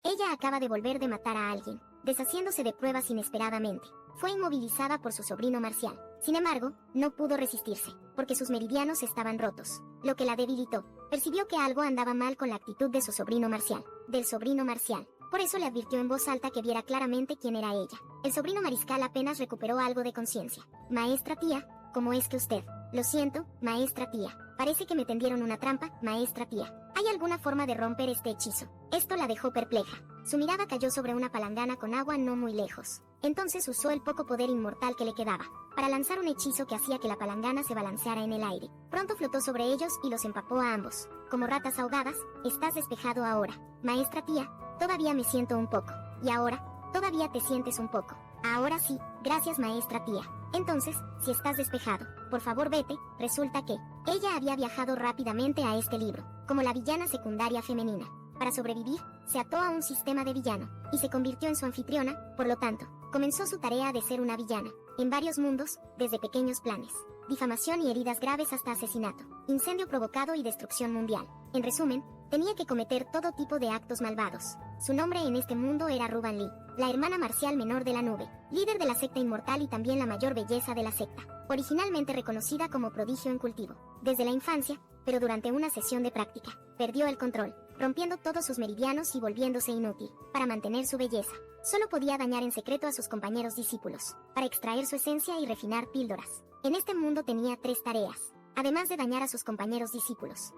Ella acaba de volver de matar a alguien, deshaciéndose de pruebas inesperadamente. Fue inmovilizada por su sobrino Marcial. Sin embargo, no pudo resistirse, porque sus meridianos estaban rotos, lo que la debilitó. Percibió que algo andaba mal con la actitud de su sobrino Marcial, del sobrino Marcial. Por eso le advirtió en voz alta que viera claramente quién era ella. El sobrino mariscal apenas recuperó algo de conciencia. Maestra tía, ¿cómo es que usted? Lo siento, maestra tía. Parece que me tendieron una trampa, maestra tía. ¿Hay alguna forma de romper este hechizo? Esto la dejó perpleja. Su mirada cayó sobre una palangana con agua no muy lejos. Entonces usó el poco poder inmortal que le quedaba, para lanzar un hechizo que hacía que la palangana se balanceara en el aire. Pronto flotó sobre ellos y los empapó a ambos. Como ratas ahogadas, estás despejado ahora. Maestra tía, todavía me siento un poco. Y ahora, todavía te sientes un poco. Ahora sí, gracias maestra tía. Entonces, si estás despejado, por favor vete. Resulta que ella había viajado rápidamente a este libro, como la villana secundaria femenina. Para sobrevivir, se ató a un sistema de villano, y se convirtió en su anfitriona. Por lo tanto, comenzó su tarea de ser una villana, en varios mundos, desde pequeños planes, difamación y heridas graves hasta asesinato, incendio provocado y destrucción mundial. En resumen, tenía que cometer todo tipo de actos malvados. Su nombre en este mundo era Ruban Lee, la hermana marcial menor de la nube, líder de la secta inmortal y también la mayor belleza de la secta, originalmente reconocida como prodigio en cultivo, desde la infancia, pero durante una sesión de práctica, perdió el control, rompiendo todos sus meridianos y volviéndose inútil. Para mantener su belleza, solo podía dañar en secreto a sus compañeros discípulos, para extraer su esencia y refinar píldoras. En este mundo tenía 3 tareas, además de dañar a sus compañeros discípulos,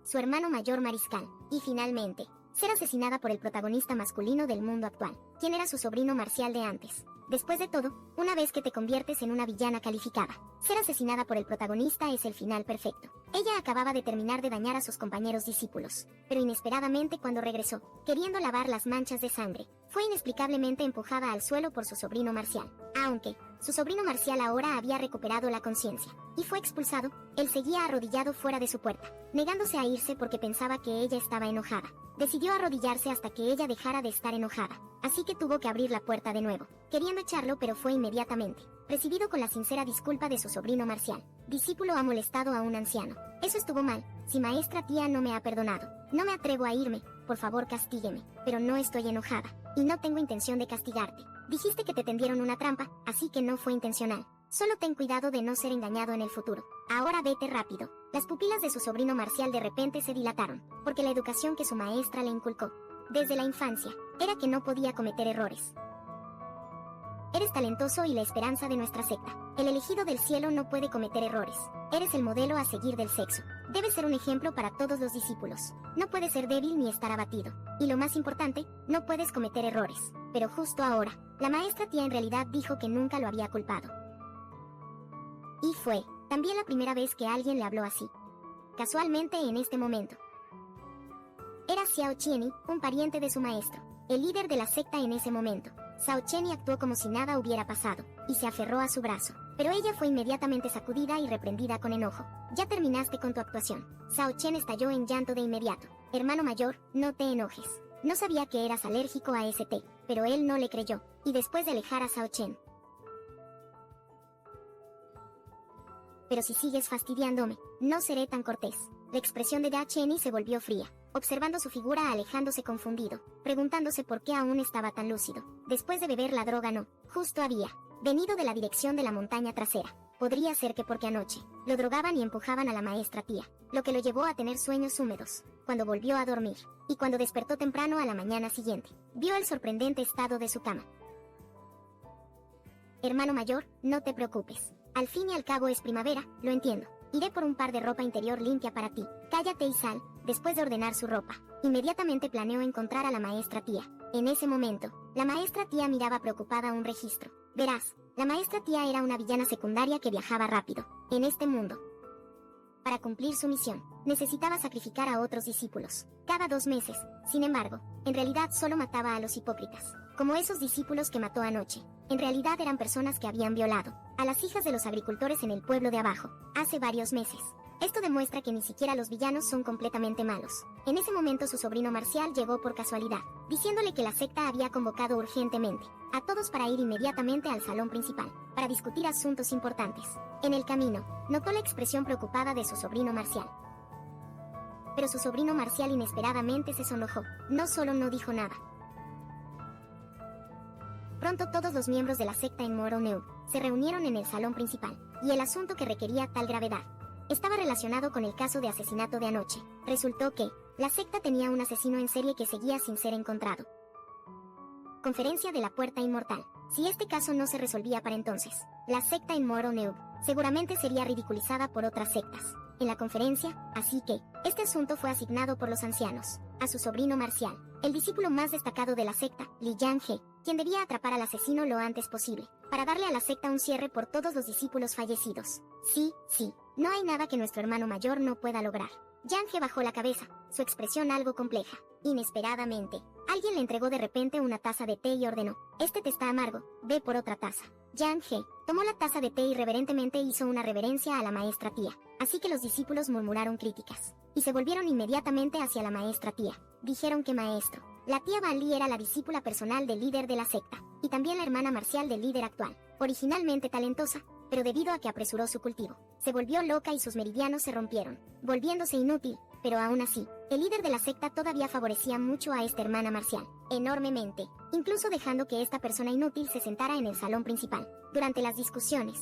su hermano mayor mariscal, y finalmente, ser asesinada por el protagonista masculino del mundo actual, quien era su sobrino Marcial de antes. Después de todo, una vez que te conviertes en una villana calificada, ser asesinada por el protagonista es el final perfecto. Ella acababa de terminar de dañar a sus compañeros discípulos, pero inesperadamente cuando regresó, queriendo lavar las manchas de sangre, fue inexplicablemente empujada al suelo por su sobrino Marcial. Aunque su sobrino Marcial ahora había recuperado la conciencia, y fue expulsado, él seguía arrodillado fuera de su puerta, negándose a irse porque pensaba que ella estaba enojada. Decidió arrodillarse hasta que ella dejara de estar enojada, así que tuvo que abrir la puerta de nuevo, queriendo echarlo, pero fue inmediatamente recibido con la sincera disculpa de su sobrino Marcial. Discípulo ha molestado a un anciano. Eso estuvo mal. Si maestra tía no me ha perdonado, no me atrevo a irme. Por favor castígueme, pero no estoy enojada, y no tengo intención de castigarte. Dijiste que te tendieron una trampa, así que no fue intencional. Solo ten cuidado de no ser engañado en el futuro. Ahora vete rápido. Las pupilas de su sobrino Marcial de repente se dilataron, porque la educación que su maestra le inculcó desde la infancia era que no podía cometer errores. Eres talentoso y la esperanza de nuestra secta. El elegido del cielo no puede cometer errores. Eres el modelo a seguir del sexo. Debes ser un ejemplo para todos los discípulos. No puedes ser débil ni estar abatido. Y lo más importante, no puedes cometer errores. Pero justo ahora, la maestra tía en realidad dijo que nunca lo había culpado. Y fue también la primera vez que alguien le habló así. Casualmente en este momento. Era Xiao Qianni, un pariente de su maestro, el líder de la secta en ese momento. Xiao Qianni actuó como si nada hubiera pasado, y se aferró a su brazo. Pero ella fue inmediatamente sacudida y reprendida con enojo. Ya terminaste con tu actuación. Xiao Chen estalló en llanto de inmediato. Hermano mayor, no te enojes. No sabía que eras alérgico a ese té, pero él no le creyó, y después de alejar a Xiao Chen. Pero si sigues fastidiándome, no seré tan cortés. La expresión de Da Chenny se volvió fría, observando su figura alejándose confundido, preguntándose por qué aún estaba tan lúcido. Después de beber la droga no, justo había venido de la dirección de la montaña trasera. Podría ser que porque anoche lo drogaban y empujaban a la maestra tía, lo que lo llevó a tener sueños húmedos, cuando volvió a dormir, y cuando despertó temprano a la mañana siguiente, vio el sorprendente estado de su cama. Hermano mayor, no te preocupes. Al fin y al cabo es primavera, lo entiendo. Iré por un par de ropa interior limpia para ti. Cállate y sal. Después de ordenar su ropa, inmediatamente planeó encontrar a la maestra tía. En ese momento, la maestra tía miraba preocupada un registro. Verás, la maestra tía era una villana secundaria que viajaba rápido, en este mundo. Para cumplir su misión, necesitaba sacrificar a otros discípulos, cada 2 meses. Sin embargo, en realidad solo mataba a los hipócritas, como esos discípulos que mató anoche. En realidad eran personas que habían violado a las hijas de los agricultores en el pueblo de abajo, hace varios meses. Esto demuestra que ni siquiera los villanos son completamente malos. En ese momento su sobrino Marcial llegó por casualidad, diciéndole que la secta había convocado urgentemente a todos para ir inmediatamente al salón principal, para discutir asuntos importantes. En el camino, notó la expresión preocupada de su sobrino Marcial. pero su sobrino Marcial inesperadamente se sonrojó. No solo no dijo nada. Pronto todos los miembros de la secta en Moroneub se reunieron en el salón principal, y el asunto que requería tal gravedad estaba relacionado con el caso de asesinato de anoche. Resultó que la secta tenía un asesino en serie que seguía sin ser encontrado. Conferencia de la Puerta Inmortal. Si este caso no se resolvía para entonces, la secta en Moroneub seguramente sería ridiculizada por otras sectas en la conferencia, así que este asunto fue asignado por los ancianos a su sobrino Marcial, el discípulo más destacado de la secta, Li Yang-he, quien debía atrapar al asesino lo antes posible, para darle a la secta un cierre por todos los discípulos fallecidos. Sí, no hay nada que nuestro hermano mayor no pueda lograr. Yang-he bajó la cabeza, su expresión algo compleja. Inesperadamente, alguien le entregó de repente una taza de té y ordenó: "Este té está amargo, ve por otra taza". Yang-he tomó la taza de té y reverentemente hizo una reverencia a la maestra tía, así que los discípulos murmuraron críticas, y se volvieron inmediatamente hacia la maestra tía. Dijeron que maestro, la tía Ban Li era la discípula personal del líder de la secta, y también la hermana marcial del líder actual, originalmente talentosa, pero debido a que apresuró su cultivo, se volvió loca y sus meridianos se rompieron, volviéndose inútil, pero aún así, el líder de la secta todavía favorecía mucho a esta hermana marcial, enormemente, incluso dejando que esta persona inútil se sentara en el salón principal, durante las discusiones.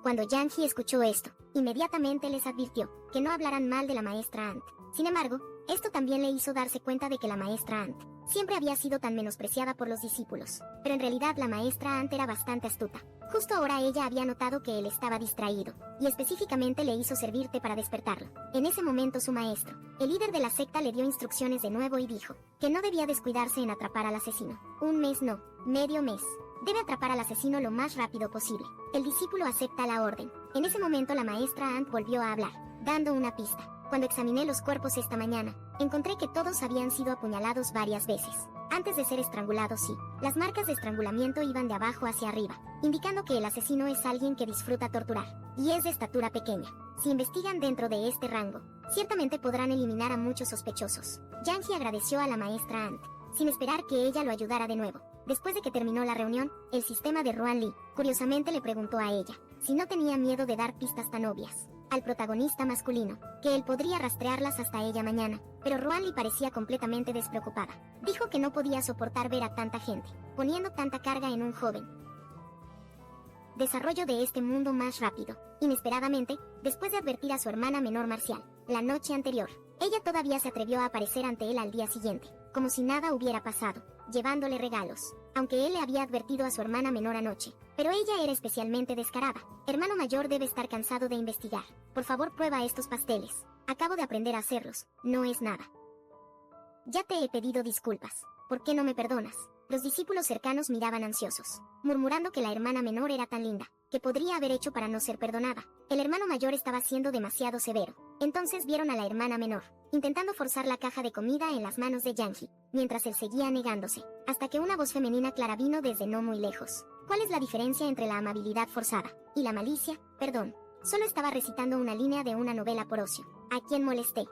Cuando Yang-he escuchó esto, inmediatamente les advirtió que no hablaran mal de la maestra Ant. Sin embargo, esto también le hizo darse cuenta de que la maestra Ant siempre había sido tan menospreciada por los discípulos, pero en realidad la maestra Ant era bastante astuta. Justo ahora ella había notado que él estaba distraído, y específicamente le hizo servir té para despertarlo. En ese momento su maestro, el líder de la secta, le dio instrucciones de nuevo y dijo que no debía descuidarse en atrapar al asesino. Un mes no, medio mes. Debe atrapar al asesino lo más rápido posible. El discípulo acepta la orden. En ese momento la maestra Ant volvió a hablar, dando una pista. Cuando examiné los cuerpos esta mañana, encontré que todos habían sido apuñalados varias veces. Antes de ser estrangulados, sí. Las marcas de estrangulamiento iban de abajo hacia arriba, indicando que el asesino es alguien que disfruta torturar, y es de estatura pequeña. Si investigan dentro de este rango, ciertamente podrán eliminar a muchos sospechosos. Yang-he agradeció a la maestra Ant, sin esperar que ella lo ayudara de nuevo. Después de que terminó la reunión, el sistema de Ruan Li, curiosamente, le preguntó a ella si no tenía miedo de dar pistas tan obvias al protagonista masculino, que él podría rastrearlas hasta ella mañana, pero Ruan Li parecía completamente despreocupada. Dijo que no podía soportar ver a tanta gente poniendo tanta carga en un joven. Desarrollo de este mundo más rápido. Inesperadamente, después de advertir a su hermana menor Marcial, la noche anterior, ella todavía se atrevió a aparecer ante él al día siguiente, como si nada hubiera pasado, llevándole regalos, aunque él le había advertido a su hermana menor anoche. Pero ella era especialmente descarada. Hermano mayor debe estar cansado de investigar. Por favor, prueba estos pasteles. Acabo de aprender a hacerlos, no es nada. Ya te he pedido disculpas. ¿Por qué no me perdonas? Los discípulos cercanos miraban ansiosos, murmurando que la hermana menor era tan linda, que podría haber hecho para no ser perdonada. El hermano mayor estaba siendo demasiado severo. Entonces vieron a la hermana menor, intentando forzar la caja de comida en las manos de Yang-he, mientras él seguía negándose, hasta que una voz femenina clara vino desde no muy lejos. ¿Cuál es la diferencia entre la amabilidad forzada y la malicia? Perdón, solo estaba recitando una línea de una novela por ocio. ¿A quién molesté?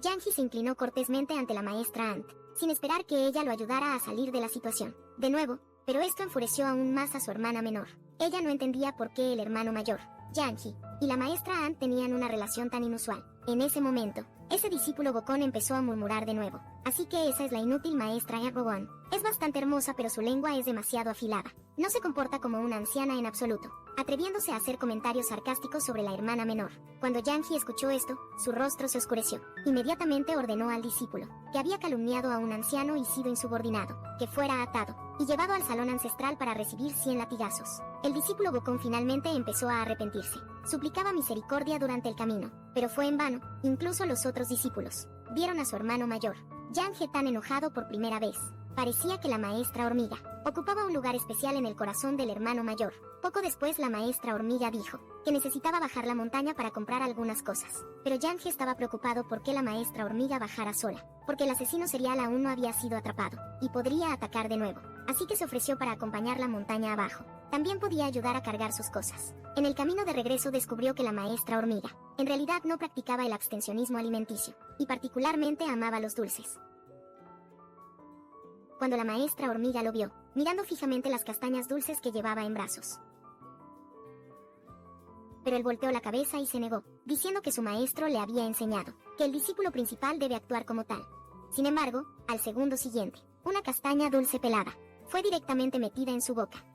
Yang-he se inclinó cortésmente ante la maestra Ant, sin esperar que ella lo ayudara a salir de la situación. De nuevo, pero esto enfureció aún más a su hermana menor. Ella no entendía por qué el hermano mayor, Yang-he, y la maestra Ant tenían una relación tan inusual. En ese momento, ese discípulo bocón empezó a murmurar de nuevo. Así que esa es la inútil maestra Errowan. Es bastante hermosa, pero su lengua es demasiado afilada. No se comporta como una anciana en absoluto, atreviéndose a hacer comentarios sarcásticos sobre la hermana menor. Cuando Yang-he escuchó esto, su rostro se oscureció. Inmediatamente ordenó al discípulo, que había calumniado a un anciano y sido insubordinado, que fuera atado y llevado al salón ancestral para recibir 100 latigazos. El discípulo bocón finalmente empezó a arrepentirse. Suplicaba misericordia durante el camino, pero fue en vano. Incluso los otros discípulos vieron a su hermano mayor, Yang-he, tan enojado por primera vez. Parecía que la maestra hormiga ocupaba un lugar especial en el corazón del hermano mayor. Poco después la maestra hormiga dijo que necesitaba bajar la montaña para comprar algunas cosas. Pero Yang-he estaba preocupado por qué la maestra hormiga bajara sola, porque el asesino serial aún no había sido atrapado, y podría atacar de nuevo. Así que se ofreció para acompañar la montaña abajo. También podía ayudar a cargar sus cosas. En el camino de regreso descubrió que la maestra hormiga en realidad no practicaba el abstencionismo alimenticio, y particularmente amaba los dulces. Cuando la maestra hormiga lo vio, mirando fijamente las castañas dulces que llevaba en brazos. Pero él volteó la cabeza y se negó, diciendo que su maestro le había enseñado que el discípulo principal debe actuar como tal. Sin embargo, al segundo siguiente, una castaña dulce pelada fue directamente metida en su boca.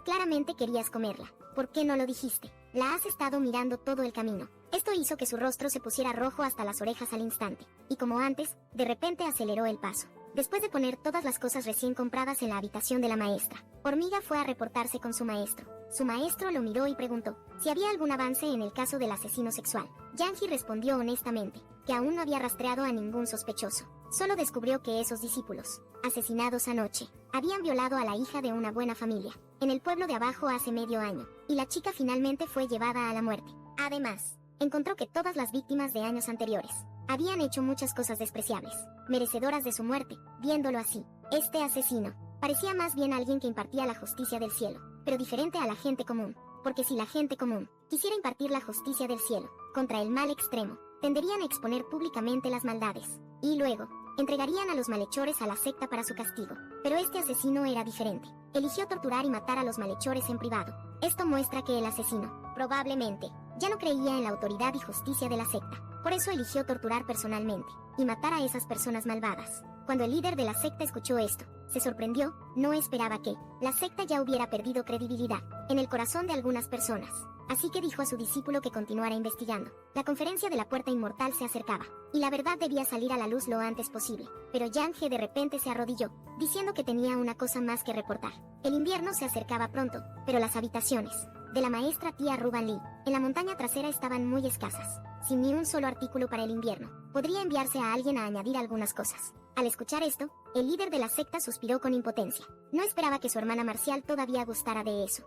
Claramente querías comerla. ¿Por qué no lo dijiste? La has estado mirando todo el camino. Esto hizo que su rostro se pusiera rojo hasta las orejas al instante, y como antes, de repente aceleró el paso. Después de poner todas las cosas recién compradas en la habitación de la maestra, Hormiga fue a reportarse con su maestro. Su maestro lo miró y preguntó si había algún avance en el caso del asesino sexual. Yanji respondió honestamente que aún no había rastreado a ningún sospechoso. Solo descubrió que esos discípulos, asesinados anoche, habían violado a la hija de una buena familia, en el pueblo de abajo hace medio año, y la chica finalmente fue llevada a la muerte. Además, encontró que todas las víctimas de años anteriores habían hecho muchas cosas despreciables, merecedoras de su muerte. Viéndolo así, este asesino parecía más bien alguien que impartía la justicia del cielo, pero diferente a la gente común, porque si la gente común quisiera impartir la justicia del cielo contra el mal extremo, tenderían a exponer públicamente las maldades, y luego entregarían a los malhechores a la secta para su castigo. Pero este asesino era diferente. Eligió torturar y matar a los malhechores en privado. Esto muestra que el asesino, probablemente, ya no creía en la autoridad y justicia de la secta. Por eso eligió torturar personalmente y matar a esas personas malvadas. Cuando el líder de la secta escuchó esto, se sorprendió. No esperaba que la secta ya hubiera perdido credibilidad en el corazón de algunas personas. Así que dijo a su discípulo que continuara investigando. La conferencia de la Puerta Inmortal se acercaba, y la verdad debía salir a la luz lo antes posible. Pero Yang He de repente se arrodilló, diciendo que tenía una cosa más que reportar. El invierno se acercaba pronto, pero las habitaciones de la maestra tía Ruban Lee en la montaña trasera estaban muy escasas, sin ni un solo artículo para el invierno. Podría enviarse a alguien a añadir algunas cosas. Al escuchar esto, el líder de la secta suspiró con impotencia. No esperaba que su hermana Marcial todavía gustara de eso.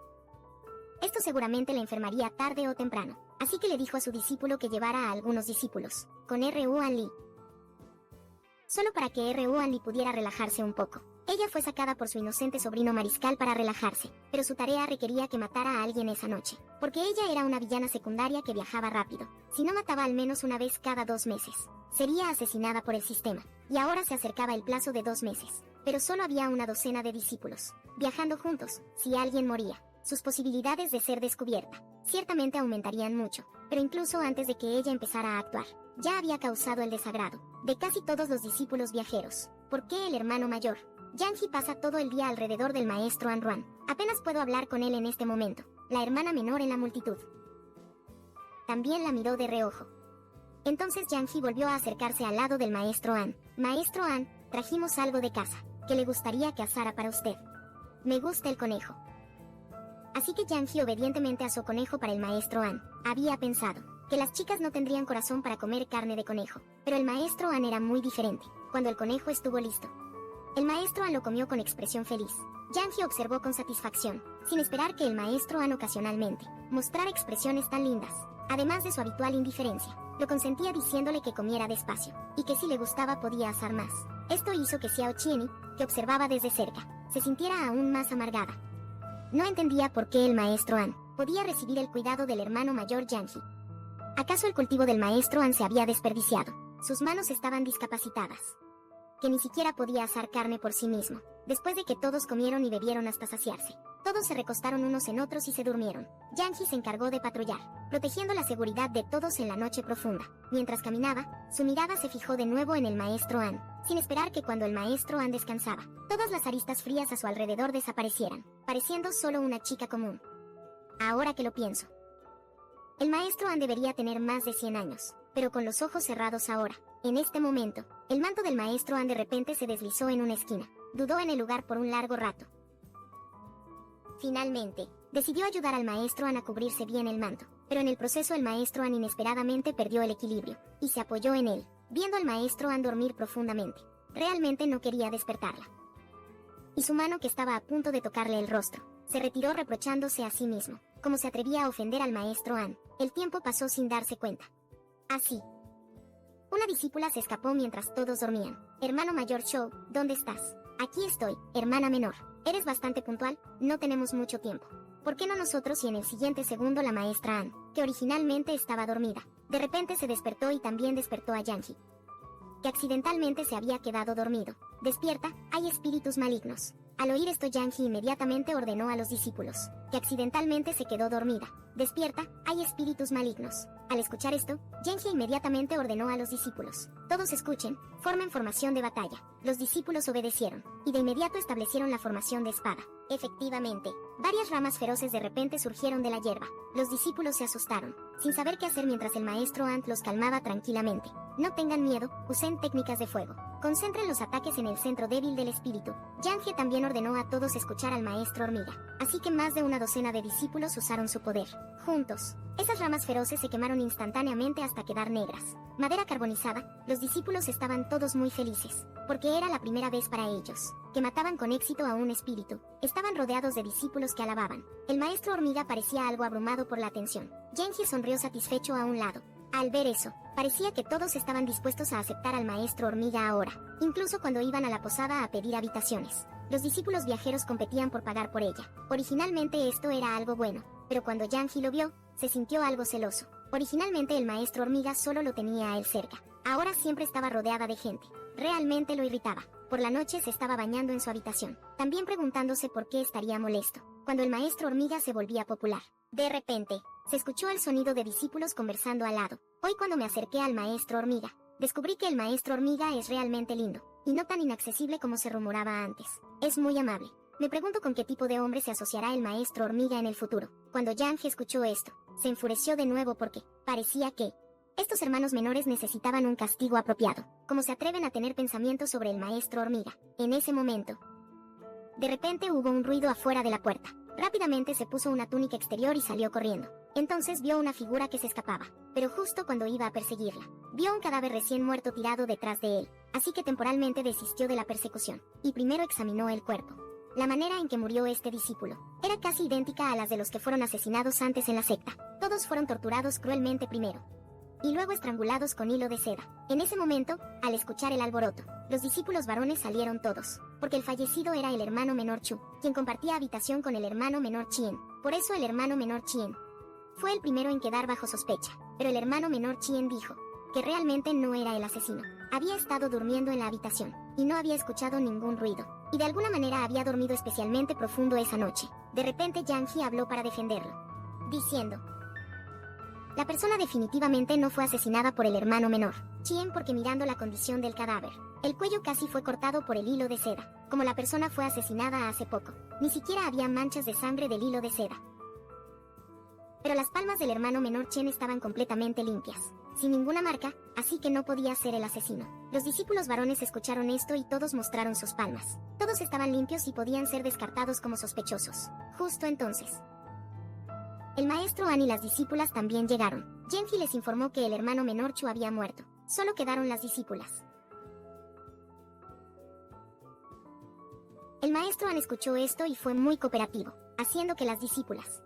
Esto seguramente la enfermaría tarde o temprano, así que le dijo a su discípulo que llevara a algunos discípulos con Ruan Lee, solo para que Ruan Lee pudiera relajarse un poco. Ella fue sacada por su inocente sobrino mariscal para relajarse, pero su tarea requería que matara a alguien esa noche, porque ella era una villana secundaria que viajaba rápido. Si no mataba al menos una vez cada 2 meses, sería asesinada por el sistema, y ahora se acercaba el plazo de 2 meses, pero solo había una docena de discípulos viajando juntos. Si alguien moría, sus posibilidades de ser descubierta ciertamente aumentarían mucho, pero incluso antes de que ella empezara a actuar, ya había causado el desagrado de casi todos los discípulos viajeros. ¿Por qué el hermano mayor? Yanji pasa todo el día alrededor del maestro Anruan. Apenas puedo hablar con él en este momento. La hermana menor en la multitud también la miró de reojo. Entonces Yanji volvió a acercarse al lado del maestro An. Maestro An, trajimos algo de casa que le gustaría que asara para usted. Me gusta el conejo. Así que Yanji obedientemente asó conejo para el maestro An. Había pensado que las chicas no tendrían corazón para comer carne de conejo, pero el maestro An era muy diferente. Cuando el conejo estuvo listo, el maestro An lo comió con expresión feliz. Yanji observó con satisfacción, sin esperar que el maestro An ocasionalmente mostrara expresiones tan lindas. Además de su habitual indiferencia, lo consentía diciéndole que comiera despacio, y que si le gustaba podía asar más. Esto hizo que Xiao Qianni, que observaba desde cerca, se sintiera aún más amargada. No entendía por qué el maestro An podía recibir el cuidado del hermano mayor Yanji. ¿Acaso el cultivo del maestro An se había desperdiciado? Sus manos estaban discapacitadas, que ni siquiera podía asar carne por sí mismo. Después de que todos comieron y bebieron hasta saciarse, todos se recostaron unos en otros y se durmieron. Yanji se encargó de patrullar, protegiendo la seguridad de todos en la noche profunda. Mientras caminaba, su mirada se fijó de nuevo en el maestro An, sin esperar que cuando el maestro An descansaba, todas las aristas frías a su alrededor desaparecieran, pareciendo solo una chica común. Ahora que lo pienso, el maestro An debería tener más de 100 años, pero con los ojos cerrados ahora. En este momento, el manto del maestro An de repente se deslizó en una esquina. Dudó en el lugar por un largo rato. Finalmente, decidió ayudar al maestro An a cubrirse bien el manto, pero en el proceso el maestro An inesperadamente perdió el equilibrio, y se apoyó en él, viendo al maestro An dormir profundamente. Realmente no quería despertarla. Y su mano, que estaba a punto de tocarle el rostro, se retiró reprochándose a sí mismo, como se atrevía a ofender al maestro An. El tiempo pasó sin darse cuenta. Así, una discípula se escapó mientras todos dormían. Hermano mayor Shou, ¿dónde estás? Aquí estoy, hermana menor. Eres bastante puntual, no tenemos mucho tiempo. ¿Por qué no nosotros? Y en el siguiente segundo la maestra An, que originalmente estaba dormida, de repente se despertó y también despertó a Yanji, que accidentalmente se había quedado dormido. Despierta, hay espíritus malignos. Al oír esto Yanji inmediatamente ordenó a los discípulos, que accidentalmente se quedó dormida. Despierta, hay espíritus malignos. Al escuchar esto, Genji inmediatamente ordenó a los discípulos: todos escuchen, formen formación de batalla. Los discípulos obedecieron, y de inmediato establecieron la formación de espada. Efectivamente, varias ramas feroces de repente surgieron de la hierba. Los discípulos se asustaron, sin saber qué hacer mientras el maestro Ant los calmaba tranquilamente. No tengan miedo, usen técnicas de fuego. Concentren los ataques en el centro débil del espíritu. Yang también ordenó a todos escuchar al maestro hormiga, así que más de una docena de discípulos usaron su poder. Juntos, esas ramas feroces se quemaron instantáneamente hasta quedar negras. Madera carbonizada, los discípulos estaban todos muy felices, porque era la primera vez para ellos que mataban con éxito a un espíritu. Estaban rodeados de discípulos que alababan. El maestro hormiga parecía algo abrumado por la atención. Genji sonrió satisfecho a un lado. Al ver eso, parecía que todos estaban dispuestos a aceptar al maestro hormiga ahora, incluso cuando iban a la posada a pedir habitaciones. Los discípulos viajeros competían por pagar por ella. Originalmente esto era algo bueno, pero cuando Yang lo vio, se sintió algo celoso. Originalmente el maestro hormiga solo lo tenía a él cerca. Ahora siempre estaba rodeada de gente. Realmente lo irritaba. Por la noche se estaba bañando en su habitación, también preguntándose por qué estaría molesto, cuando el maestro hormiga se volvía popular. De repente, se escuchó el sonido de discípulos conversando al lado. Hoy cuando me acerqué al maestro hormiga, descubrí que el maestro hormiga es realmente lindo, y no tan inaccesible como se rumoraba antes. Es muy amable. Me pregunto con qué tipo de hombre se asociará el maestro hormiga en el futuro. Cuando Yang escuchó esto, se enfureció de nuevo porque parecía que estos hermanos menores necesitaban un castigo apropiado. ¿Cómo se atreven a tener pensamientos sobre el maestro hormiga? En ese momento, de repente hubo un ruido afuera de la puerta. Rápidamente se puso una túnica exterior y salió corriendo. Entonces vio una figura que se escapaba, pero justo cuando iba a perseguirla, vio un cadáver recién muerto tirado detrás de él, así que temporalmente desistió de la persecución, y primero examinó el cuerpo. La manera en que murió este discípulo era casi idéntica a las de los que fueron asesinados antes en la secta. Todos fueron torturados cruelmente primero, y luego estrangulados con hilo de seda. En ese momento, al escuchar el alboroto, los discípulos varones salieron todos, porque el fallecido era el hermano menor Chu, quien compartía habitación con el hermano menor Chien. Por eso el hermano menor Chien fue el primero en quedar bajo sospecha, pero el hermano menor Chien dijo que realmente no era el asesino. Había estado durmiendo en la habitación, y no había escuchado ningún ruido, y de alguna manera había dormido especialmente profundo esa noche. De repente Yang habló para defenderlo, diciendo: la persona definitivamente no fue asesinada por el hermano menor Chien, porque mirando la condición del cadáver, el cuello casi fue cortado por el hilo de seda. Como la persona fue asesinada hace poco, ni siquiera había manchas de sangre del hilo de seda. Pero las palmas del hermano menor Chen estaban completamente limpias, sin ninguna marca, así que no podía ser el asesino. Los discípulos varones escucharon esto y todos mostraron sus palmas. Todos estaban limpios y podían ser descartados como sospechosos. Justo entonces, el maestro An y las discípulas también llegaron. Genji les informó que el hermano menor Chu había muerto. Solo quedaron las discípulas. El maestro An escuchó esto y fue muy cooperativo, haciendo que las discípulas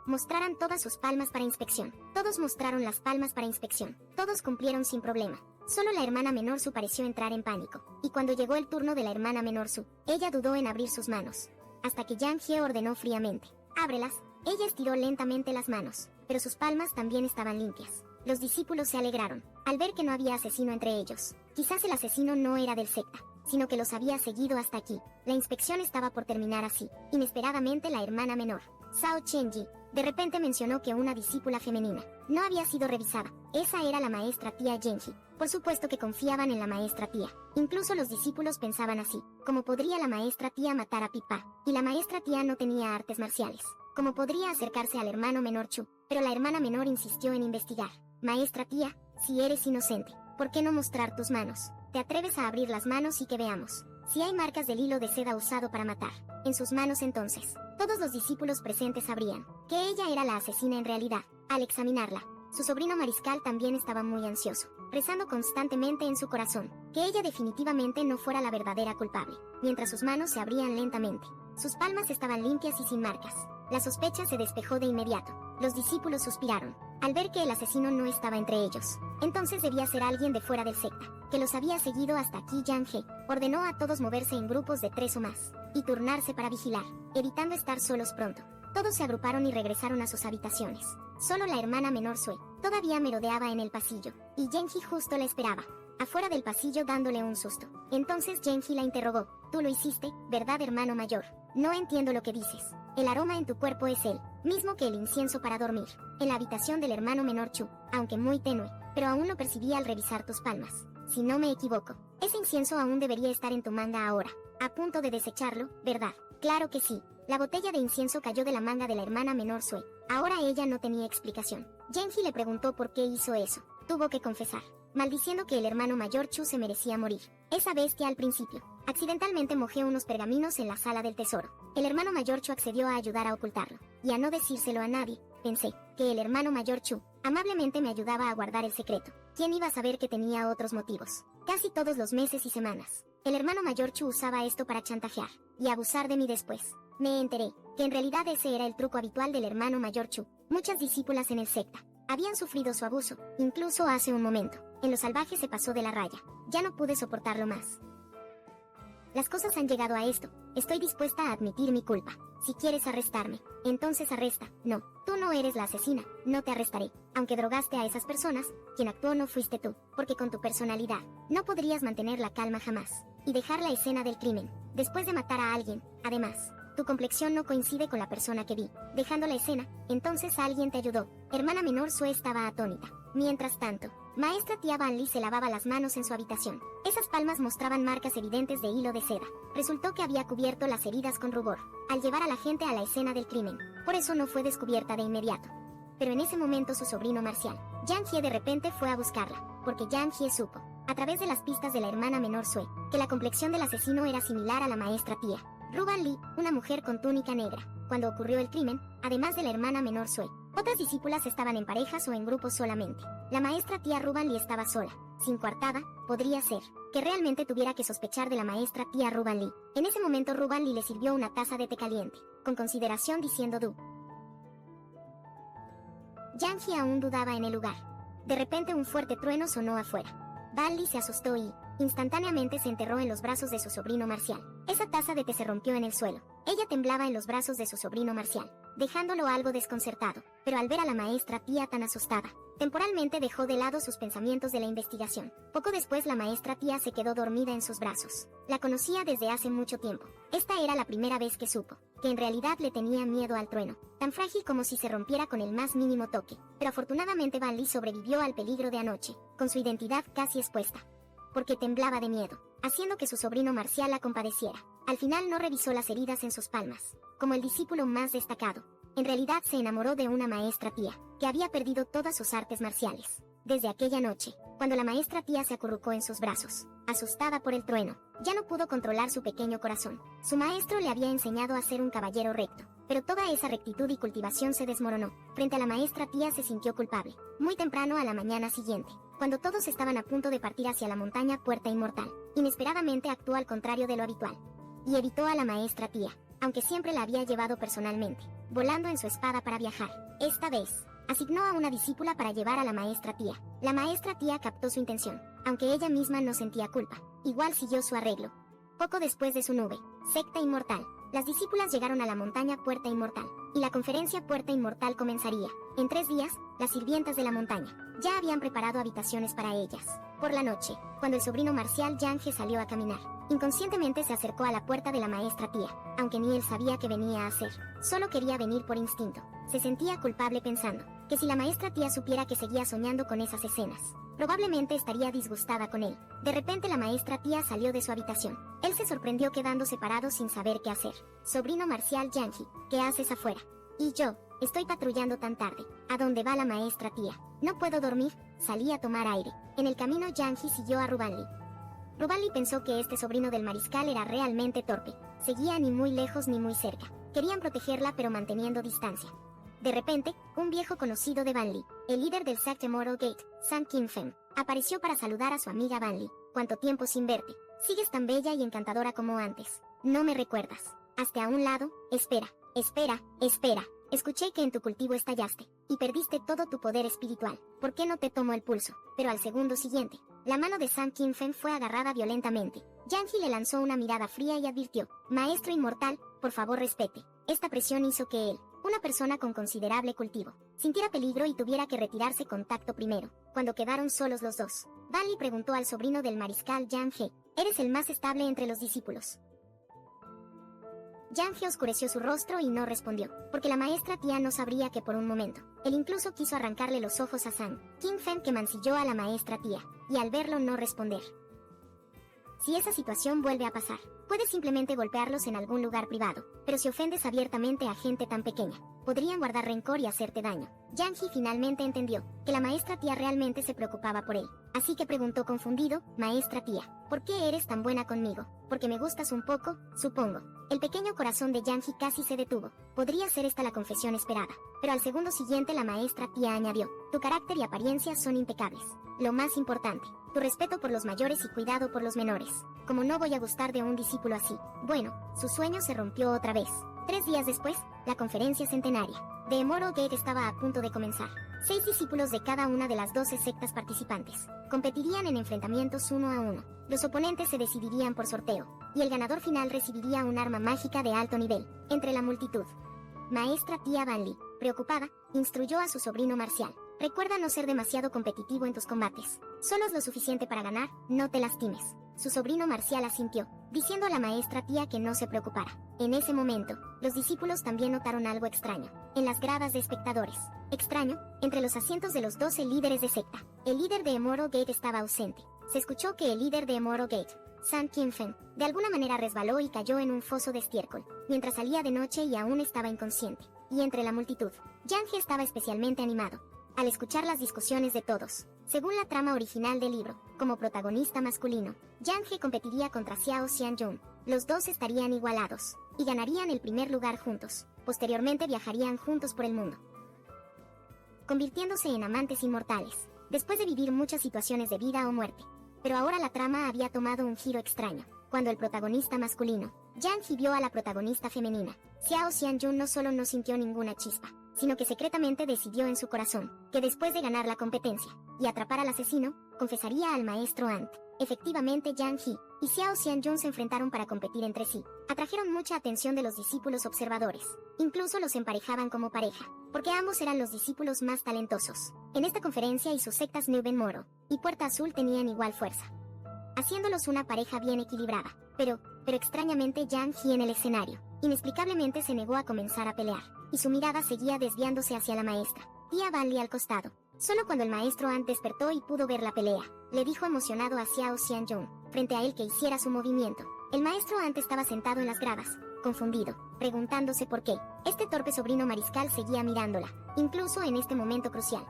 mostraran todas sus palmas para inspección. Todos mostraron las palmas para inspección. Todos cumplieron sin problema. Solo la hermana menor Su pareció entrar en pánico, y cuando llegó el turno de la hermana menor Su, ella dudó en abrir sus manos, hasta que Yang Hye ordenó fríamente: ábrelas. Ella estiró lentamente las manos, pero sus palmas también estaban limpias. Los discípulos se alegraron, al ver que no había asesino entre ellos. Quizás el asesino no era del secta, sino que los había seguido hasta aquí. La inspección estaba por terminar así. Inesperadamente la hermana menor, Sao Chenji, de repente mencionó que una discípula femenina no había sido revisada. Esa era la maestra tía Genji. Por supuesto que confiaban en la maestra tía. Incluso los discípulos pensaban así: ¿cómo podría la maestra tía matar a Pipa? Y la maestra tía no tenía artes marciales. ¿Cómo podría acercarse al hermano menor Chu? Pero la hermana menor insistió en investigar. Maestra tía, si eres inocente, ¿por qué no mostrar tus manos? ¿Te atreves a abrir las manos y que veamos si hay marcas del hilo de seda usado para matar en sus manos? Entonces, todos los discípulos presentes sabrían que ella era la asesina en realidad. Al examinarla, su sobrino mariscal también estaba muy ansioso, rezando constantemente en su corazón que ella definitivamente no fuera la verdadera culpable, mientras sus manos se abrían lentamente. Sus palmas estaban limpias y sin marcas. La sospecha se despejó de inmediato. Los discípulos suspiraron al ver que el asesino no estaba entre ellos. Entonces debía ser alguien de fuera del secta, que los había seguido hasta aquí. Yang He ordenó a todos moverse en grupos de 3 o más, y turnarse para vigilar, evitando estar solos pronto. Todos se agruparon y regresaron a sus habitaciones. Solo la hermana menor Sue todavía merodeaba en el pasillo, y Genji justo la esperaba. afuera del pasillo dándole un susto. Entonces Genji la interrogó. Tú lo hiciste, ¿verdad, hermano mayor? No entiendo lo que dices. El aroma en tu cuerpo es el mismo que el incienso para dormir. En la habitación del hermano menor Chu, aunque muy tenue, pero aún lo percibí al revisar tus palmas. Si no me equivoco, ese incienso aún debería estar en tu manga ahora. A punto de desecharlo, ¿verdad? Claro que sí. La botella de incienso cayó de la manga de la hermana menor Sue. Ahora ella no tenía explicación. Genji le preguntó por qué hizo eso. Tuvo que confesar, maldiciendo que el hermano mayor Chu se merecía morir. Esa bestia al principio. Accidentalmente mojé unos pergaminos en la sala del tesoro. El hermano mayor Chu accedió a ayudar a ocultarlo, y a no decírselo a nadie. Pensé que el hermano mayor Chu amablemente me ayudaba a guardar el secreto. ¿Quién iba a saber que tenía otros motivos? Casi todos los meses y semanas, el hermano mayor Chu usaba esto para chantajear y abusar de mí después. Me enteré que en realidad ese era el truco habitual del hermano mayor Chu. Muchas discípulas en el secta habían sufrido su abuso, incluso hace un momento. En lo salvaje se pasó de la raya. Ya no pude soportarlo más. Las cosas han llegado a esto. Estoy dispuesta a admitir mi culpa. Si quieres arrestarme, entonces arresta. No, tú no eres la asesina. No te arrestaré. Aunque drogaste a esas personas, quien actuó no fuiste tú, porque con tu personalidad, no podrías mantener la calma jamás. Y dejar la escena del crimen, después de matar a alguien. Además, tu complexión no coincide con la persona que vi. Dejando la escena, entonces alguien te ayudó. Hermana menor Sue estaba atónita. Mientras tanto, maestra tía Van Lee se lavaba las manos en su habitación. Esas palmas mostraban marcas evidentes de hilo de seda. Resultó que había cubierto las heridas con rubor, al llevar a la gente a la escena del crimen. Por eso no fue descubierta de inmediato. Pero en ese momento su sobrino Marcial, Yang Hye, de repente fue a buscarla, porque Yang Hye supo, a través de las pistas de la hermana menor Sue, que la complexión del asesino era similar a la maestra tía Ruban Lee, una mujer con túnica negra, cuando ocurrió el crimen, además de la hermana menor Sue. Otras discípulas estaban en parejas o en grupos solamente. La maestra tía Ruban Lee estaba sola, sin coartada. Podría ser que realmente tuviera que sospechar de la maestra tía Ruban Lee. En ese momento Ruban Lee le sirvió una taza de té caliente, con consideración diciendo du. Yang Hye aún dudaba en el lugar. De repente un fuerte trueno sonó afuera. Van Lee se asustó y, instantáneamente, se enterró en los brazos de su sobrino Marcial. Esa taza de té se rompió en el suelo. Ella temblaba en los brazos de su sobrino Marcial, dejándolo algo desconcertado, pero al ver a la maestra tía tan asustada, temporalmente dejó de lado sus pensamientos de la investigación. Poco después la maestra tía se quedó dormida en sus brazos. La conocía desde hace mucho tiempo. Esta era la primera vez que supo que en realidad le tenía miedo al trueno, tan frágil como si se rompiera con el más mínimo toque. Pero afortunadamente Van Lee sobrevivió al peligro de anoche, con su identidad casi expuesta, porque temblaba de miedo, haciendo que su sobrino Marcial la compadeciera. Al final no revisó las heridas en sus palmas, como el discípulo más destacado. En realidad se enamoró de una maestra tía, que había perdido todas sus artes marciales. Desde aquella noche, cuando la maestra tía se acurrucó en sus brazos, asustada por el trueno, ya no pudo controlar su pequeño corazón. Su maestro le había enseñado a ser un caballero recto, pero toda esa rectitud y cultivación se desmoronó. Frente a la maestra tía se sintió culpable. Muy temprano a la mañana siguiente, cuando todos estaban a punto de partir hacia la montaña Puerta Inmortal, inesperadamente actuó al contrario de lo habitual, y evitó a la maestra tía, aunque siempre la había llevado personalmente, volando en su espada para viajar. Esta vez, asignó a una discípula para llevar a la maestra tía. La maestra tía captó su intención, aunque ella misma no sentía culpa. Igual siguió su arreglo. Poco después de su nube, secta inmortal, las discípulas llegaron a la montaña Puerta Inmortal, y la conferencia Puerta Inmortal comenzaría. En 3 días, las sirvientas de la montaña ya habían preparado habitaciones para ellas. Por la noche, cuando el sobrino Marcial Yang Hye salió a caminar, inconscientemente se acercó a la puerta de la maestra tía, aunque ni él sabía qué venía a hacer. Solo quería venir por instinto. Se sentía culpable pensando que si la maestra tía supiera que seguía soñando con esas escenas, probablemente estaría disgustada con él. De repente la maestra tía salió de su habitación. Él se sorprendió quedando separado sin saber qué hacer. Sobrino Marcial Yang Hye, ¿qué haces afuera? Y yo, estoy patrullando tan tarde. ¿A dónde va la maestra tía? No puedo dormir. Salí a tomar aire. En el camino Yang Hye siguió a Ruban Lee. Ruban Lee pensó que este sobrino del mariscal era realmente torpe. Seguía ni muy lejos ni muy cerca. Querían protegerla pero manteniendo distancia. De repente, un viejo conocido de Van Lee, el líder del Secta Immortal Gate, San Kim Feng, apareció para saludar a su amiga Van Lee. ¿Cuánto tiempo sin verte? Sigues tan bella y encantadora como antes. No me recuerdas. Hazte a un lado. Espera, espera, espera. Escuché que en tu cultivo estallaste, y perdiste todo tu poder espiritual. ¿Por qué no te tomo el pulso? Pero al segundo siguiente, la mano de San Kim Feng fue agarrada violentamente. Yang Hye le lanzó una mirada fría y advirtió: Maestro inmortal, por favor respete. Esta presión hizo que él, una persona con considerable cultivo, sintiera peligro y tuviera que retirarse con tacto primero. Cuando quedaron solos los dos, Ban Li preguntó al sobrino del mariscal Yang He. Eres el más estable entre los discípulos. Yang He oscureció su rostro y no respondió, porque la maestra Tia no sabría que por un momento. Él incluso quiso arrancarle los ojos a Zhang Qingfen, que mancilló a la maestra Tia, y al verlo no responder. Si esa situación vuelve a pasar, puedes simplemente golpearlos en algún lugar privado, pero si ofendes abiertamente a gente tan pequeña, podrían guardar rencor y hacerte daño. Yang He finalmente entendió que la maestra Tia realmente se preocupaba por él, así que preguntó confundido: maestra Tia, ¿por qué eres tan buena conmigo? Porque me gustas un poco, supongo. El pequeño corazón de Yang He casi se detuvo. Podría ser esta la confesión esperada, pero al segundo siguiente la maestra Tia añadió: tu carácter y apariencia son impecables. Lo más importante, tu respeto por los mayores y cuidado por los menores. Como no voy a gustar de un discípulo así. Bueno, su sueño se rompió otra vez. 3 días después, la conferencia centenaria de Emerald Gate estaba a punto de comenzar. 6 discípulos de cada una de las 12 sectas participantes competirían en enfrentamientos 1 a 1. Los oponentes se decidirían por sorteo, y el ganador final recibiría un arma mágica de alto nivel. Entre la multitud, maestra Tia Ban Li, preocupada, instruyó a su sobrino marcial: recuerda no ser demasiado competitivo en tus combates. Solo es lo suficiente para ganar, no te lastimes. Su sobrino marcial asintió, diciendo a la maestra Tia que no se preocupara. En ese momento, los discípulos también notaron algo extraño en las gradas de espectadores. Extraño, entre los asientos de los 12 líderes de secta. El líder de Emerald Gate estaba ausente. Se escuchó que el líder de Emerald Gate, Zhang Qingfen, de alguna manera resbaló y cayó en un foso de estiércol, mientras salía de noche y aún estaba inconsciente. Y entre la multitud, Yang He estaba especialmente animado al escuchar las discusiones de todos. Según la trama original del libro, como protagonista masculino, Yang He competiría contra Xiao Xianjun. Los dos estarían igualados, y ganarían el primer lugar juntos. Posteriormente viajarían juntos por el mundo, convirtiéndose en amantes inmortales, después de vivir muchas situaciones de vida o muerte. Pero ahora la trama había tomado un giro extraño, cuando el protagonista masculino, Yang He, vio a la protagonista femenina. Xiao Xianjun no solo no sintió ninguna chispa, sino que secretamente decidió en su corazón que después de ganar la competencia y atrapar al asesino, confesaría al maestro Ant. Efectivamente, Yang He y Xiao Xianjun se enfrentaron para competir entre sí. Atrajeron mucha atención de los discípulos observadores. Incluso los emparejaban como pareja, porque ambos eran los discípulos más talentosos. En esta conferencia y sus sectas Nuben Moro y Puerta Azul tenían igual fuerza, haciéndolos una pareja bien equilibrada. Pero extrañamente Yang He, en el escenario, inexplicablemente se negó a comenzar a pelear, y su mirada seguía desviándose hacia la maestra Tia Ban Li al costado. Solo cuando el maestro Ant despertó y pudo ver la pelea, le dijo emocionado a Xiao Xianjun, frente a él, que hiciera su movimiento. El maestro Ant estaba sentado en las gradas, confundido, preguntándose por qué este torpe sobrino mariscal seguía mirándola, incluso en este momento crucial.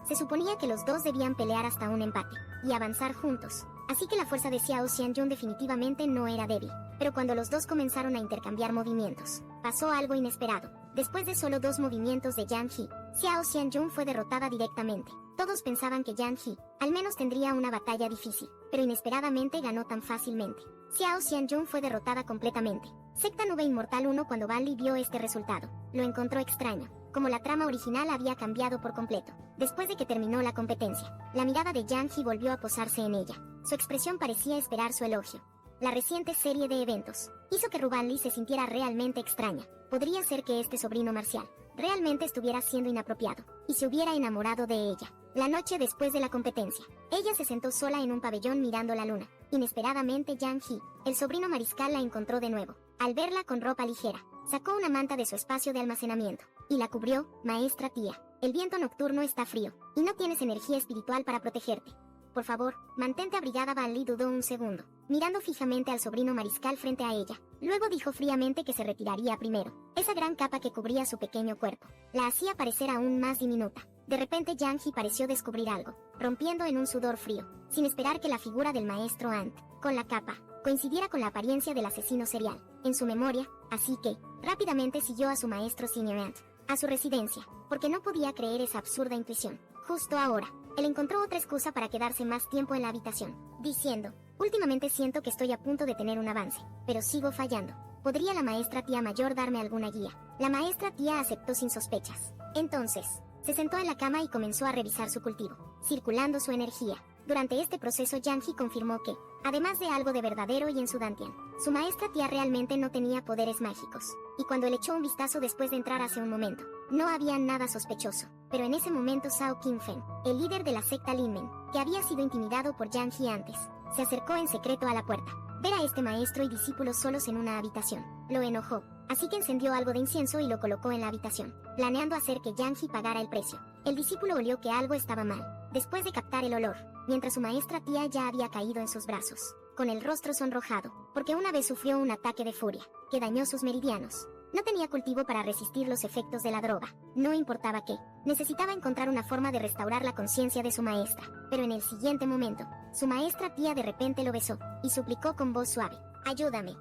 Se suponía que los dos debían pelear hasta un empate y avanzar juntos, así que la fuerza de Xiao Xianjun definitivamente no era débil. Pero cuando los dos comenzaron a intercambiar movimientos, pasó algo inesperado. Después de solo 2 movimientos de Yang He, Xiao Xianjun fue derrotada directamente. Todos pensaban que Yang He al menos tendría una batalla difícil, pero inesperadamente ganó tan fácilmente. Xiao Xianjun fue derrotada completamente. Secta Nube Inmortal 1. Cuando Ban Li vio este resultado, lo encontró extraño, como la trama original había cambiado por completo. Después de que terminó la competencia, la mirada de Yang He volvió a posarse en ella. Su expresión parecía esperar su elogio. La reciente serie de eventos hizo que Ban Li se sintiera realmente extraña. Podría ser que este sobrino marcial realmente estuviera siendo inapropiado y se hubiera enamorado de ella. La noche después de la competencia, ella se sentó sola en un pabellón mirando la luna. Inesperadamente Yang He, el sobrino mariscal, la encontró de nuevo. Al verla con ropa ligera, sacó una manta de su espacio de almacenamiento y la cubrió. Maestra Tia, el viento nocturno está frío y no tienes energía espiritual para protegerte. Por favor, mantente abrigada. Ban Li dudó un segundo, mirando fijamente al sobrino mariscal frente a ella. Luego dijo fríamente que se retiraría primero. Esa gran capa que cubría su pequeño cuerpo la hacía parecer aún más diminuta. De repente Yang He pareció descubrir algo, rompiendo en un sudor frío, sin esperar que la figura del maestro Ant, con la capa, coincidiera con la apariencia del asesino serial en su memoria, así que rápidamente siguió a su maestro Senior Ant a su residencia, porque no podía creer esa absurda intuición. Justo ahora, él encontró otra excusa para quedarse más tiempo en la habitación, diciendo: últimamente siento que estoy a punto de tener un avance, pero sigo fallando. ¿Podría la maestra Tia mayor darme alguna guía? La maestra Tia aceptó sin sospechas. Entonces, se sentó en la cama y comenzó a revisar su cultivo, circulando su energía. Durante este proceso Yang He confirmó que, además de algo de verdadero y en su dantian, su maestra Tia realmente no tenía poderes mágicos. Y cuando le echó un vistazo después de entrar hace un momento, no había nada sospechoso. Pero en ese momento Zhao Qingfen, el líder de la secta Linmen, que había sido intimidado por Yang He antes. Se acercó en secreto a la puerta. Ver a este maestro y discípulos solos en una habitación lo enojó, así que encendió algo de incienso y lo colocó en la habitación, planeando hacer que Yang He pagara el precio. El discípulo olió que algo estaba mal, después de captar el olor, mientras su maestra tía ya había caído en sus brazos, con el rostro sonrojado, porque una vez sufrió un ataque de furia, que dañó sus meridianos. No tenía cultivo para resistir los efectos de la droga, no importaba qué, necesitaba encontrar una forma de restaurar la conciencia de su maestra, pero en el siguiente momento, su maestra tía de repente lo besó, y suplicó con voz suave, «Ayúdame».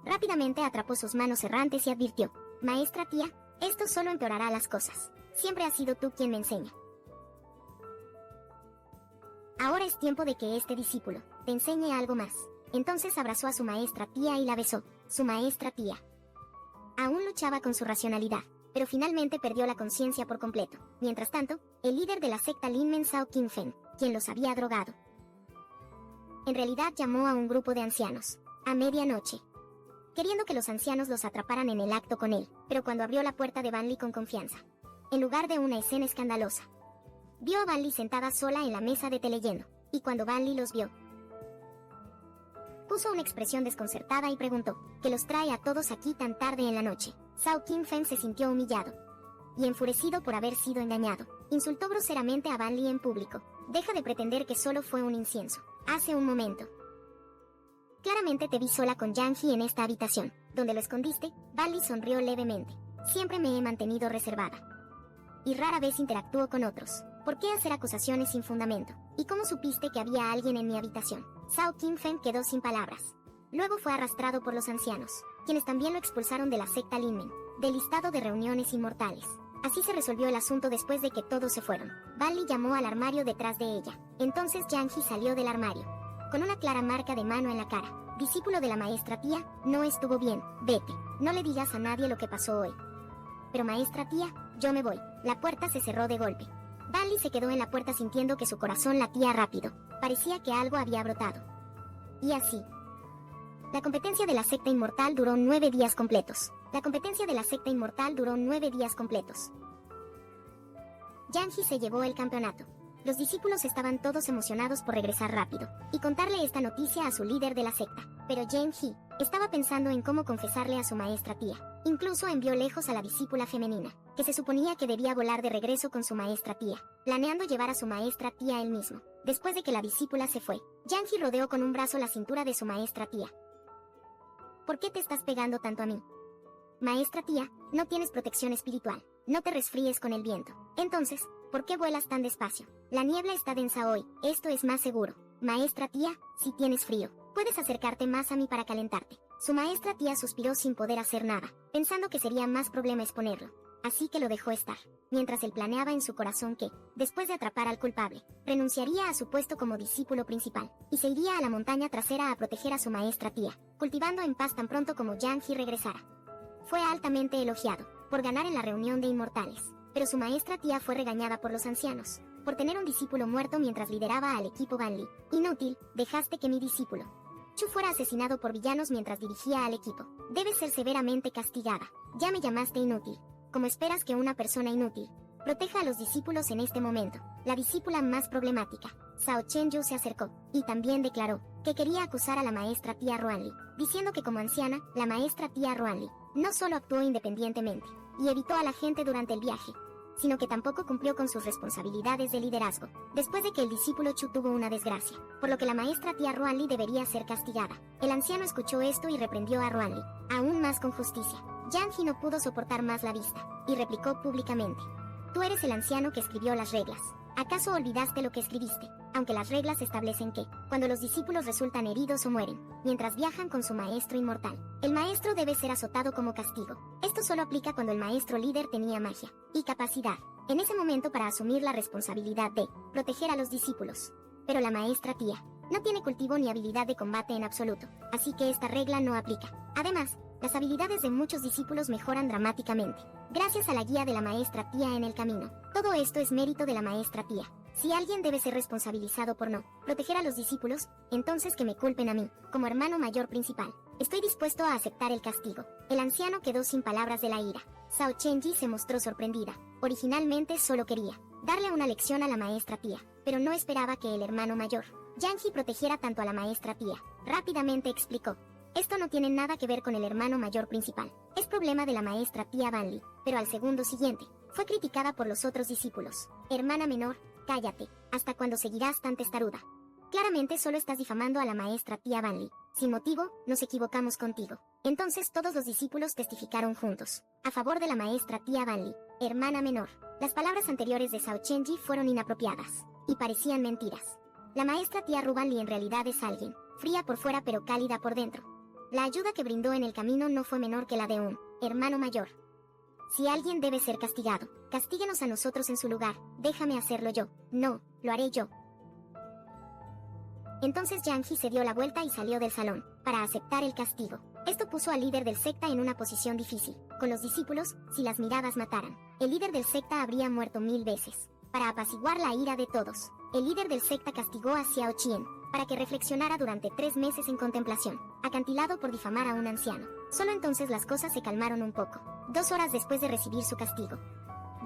Rápidamente atrapó sus manos errantes y advirtió, «Maestra tía, esto solo empeorará las cosas. Siempre has sido tú quien me enseña. Ahora es tiempo de que este discípulo te enseñe algo más». Entonces abrazó a su maestra tía y la besó. Su maestra tía aún luchaba con su racionalidad, pero finalmente perdió la conciencia por completo. Mientras tanto, el líder de la secta Linmen Sao Qingfen, quien los había drogado, en realidad llamó a un grupo de ancianos, a medianoche, queriendo que los ancianos los atraparan en el acto con él, pero cuando abrió la puerta de Van Li con confianza, en lugar de una escena escandalosa, vio a Van Li sentada sola en la mesa de té leyendo, y cuando Van Li los vio, puso una expresión desconcertada y preguntó, ¿qué los trae a todos aquí tan tarde en la noche? Sao Qingfen se sintió humillado y enfurecido por haber sido engañado. Insultó groseramente a Van Li en público. Deja de pretender que solo fue un incienso. Hace un momento claramente te vi sola con Yang He en esta habitación. ¿Dónde lo escondiste? Van Li sonrió levemente. Siempre me he mantenido reservada y rara vez interactúo con otros. ¿Por qué hacer acusaciones sin fundamento? ¿Y cómo supiste que había alguien en mi habitación? Sao Qingfen quedó sin palabras. Luego fue arrastrado por los ancianos, quienes también lo expulsaron de la secta Linmen, del listado de reuniones inmortales. Así se resolvió el asunto después de que todos se fueron. Van Li llamó al armario detrás de ella. Entonces Yang He salió del armario, con una clara marca de mano en la cara. Discípulo de la maestra tía, no estuvo bien, vete. No le digas a nadie lo que pasó hoy. Pero maestra tía, yo me voy. La puerta se cerró de golpe. Van Li se quedó en la puerta sintiendo que su corazón latía rápido. Parecía que algo había brotado. Y así, la competencia de la secta inmortal duró 9 días completos. La competencia de la secta inmortal duró 9 días completos. Yang He se llevó el campeonato. Los discípulos estaban todos emocionados por regresar rápido y contarle esta noticia a su líder de la secta. Pero Yang He estaba pensando en cómo confesarle a su maestra tía. Incluso envió lejos a la discípula femenina, que se suponía que debía volar de regreso con su maestra tía, planeando llevar a su maestra tía él mismo. Después de que la discípula se fue, Yang He rodeó con un brazo la cintura de su maestra tía. ¿Por qué te estás pegando tanto a mí? Maestra tía, no tienes protección espiritual. No te resfríes con el viento. Entonces, ¿por qué vuelas tan despacio? La niebla está densa hoy, esto es más seguro. Maestra tía, si tienes frío, puedes acercarte más a mí para calentarte. Su maestra tía suspiró sin poder hacer nada, pensando que sería más problema exponerlo. Así que lo dejó estar, mientras él planeaba en su corazón que, después de atrapar al culpable, renunciaría a su puesto como discípulo principal, y se iría a la montaña trasera a proteger a su maestra tía, cultivando en paz tan pronto como Yang He regresara. Fue altamente elogiado por ganar en la reunión de inmortales, pero su maestra tía fue regañada por los ancianos, por tener un discípulo muerto mientras lideraba al equipo Van Li. Inútil, dejaste que mi discípulo Chu fuera asesinado por villanos mientras dirigía al equipo. Debe ser severamente castigada. Ya me llamaste inútil. ¿Cómo esperas que una persona inútil proteja a los discípulos en este momento? La discípula más problemática, Sao Chenyu, se acercó y también declaró que quería acusar a la maestra tía Ruanli, diciendo que como anciana, la maestra tía Ruanli no solo actuó independientemente y evitó a la gente durante el viaje, sino que tampoco cumplió con sus responsabilidades de liderazgo, después de que el discípulo Chu tuvo una desgracia, por lo que la maestra tía Ruanli debería ser castigada. El anciano escuchó esto y reprendió a Ruanli, aún más con justicia. Yang He no pudo soportar más la vista, y replicó públicamente: Tú eres el anciano que escribió las reglas. ¿Acaso olvidaste lo que escribiste? Aunque las reglas establecen que, cuando los discípulos resultan heridos o mueren, mientras viajan con su maestro inmortal, el maestro debe ser azotado como castigo. Esto solo aplica cuando el maestro líder tenía magia y capacidad en ese momento para asumir la responsabilidad de proteger a los discípulos. Pero la maestra tía no tiene cultivo ni habilidad de combate en absoluto, así que esta regla no aplica. Además, las habilidades de muchos discípulos mejoran dramáticamente, gracias a la guía de la maestra tía en el camino. Todo esto es mérito de la maestra tía. Si alguien debe ser responsabilizado por no proteger a los discípulos, entonces que me culpen a mí, como hermano mayor principal. Estoy dispuesto a aceptar el castigo. El anciano quedó sin palabras de la ira. Sao Chenji se mostró sorprendida. Originalmente solo quería darle una lección a la maestra tía, pero no esperaba que el hermano mayor, Yang-hee, protegiera tanto a la maestra tía. Rápidamente explicó: esto no tiene nada que ver con el hermano mayor principal. Es problema de la maestra tía Banli. Pero al segundo siguiente, fue criticada por los otros discípulos. Hermana menor, cállate. ¿Hasta cuándo seguirás tan testaruda? Claramente solo estás difamando a la maestra tía Banli. Sin motivo, nos equivocamos contigo. Entonces todos los discípulos testificaron juntos, a favor de la maestra tía Banli. Hermana menor. Las palabras anteriores de Zhao Chenji fueron inapropiadas, y parecían mentiras. La maestra tía Banli en realidad es alguien, fría por fuera pero cálida por dentro. La ayuda que brindó en el camino no fue menor que la de un hermano mayor. Si alguien debe ser castigado, castíguenos a nosotros en su lugar. Déjame hacerlo yo. No, lo haré yo. Entonces Yang-hee se dio la vuelta y salió del salón, para aceptar el castigo. Esto puso al líder del secta en una posición difícil. Con los discípulos, si las miradas mataran, el líder del secta habría muerto 1000 veces. Para apaciguar la ira de todos, el líder del secta castigó a Xiao Chien, para que reflexionara durante 3 meses en contemplación, acantilado por difamar a un anciano. Solo entonces las cosas se calmaron un poco. 2 horas después de recibir su castigo,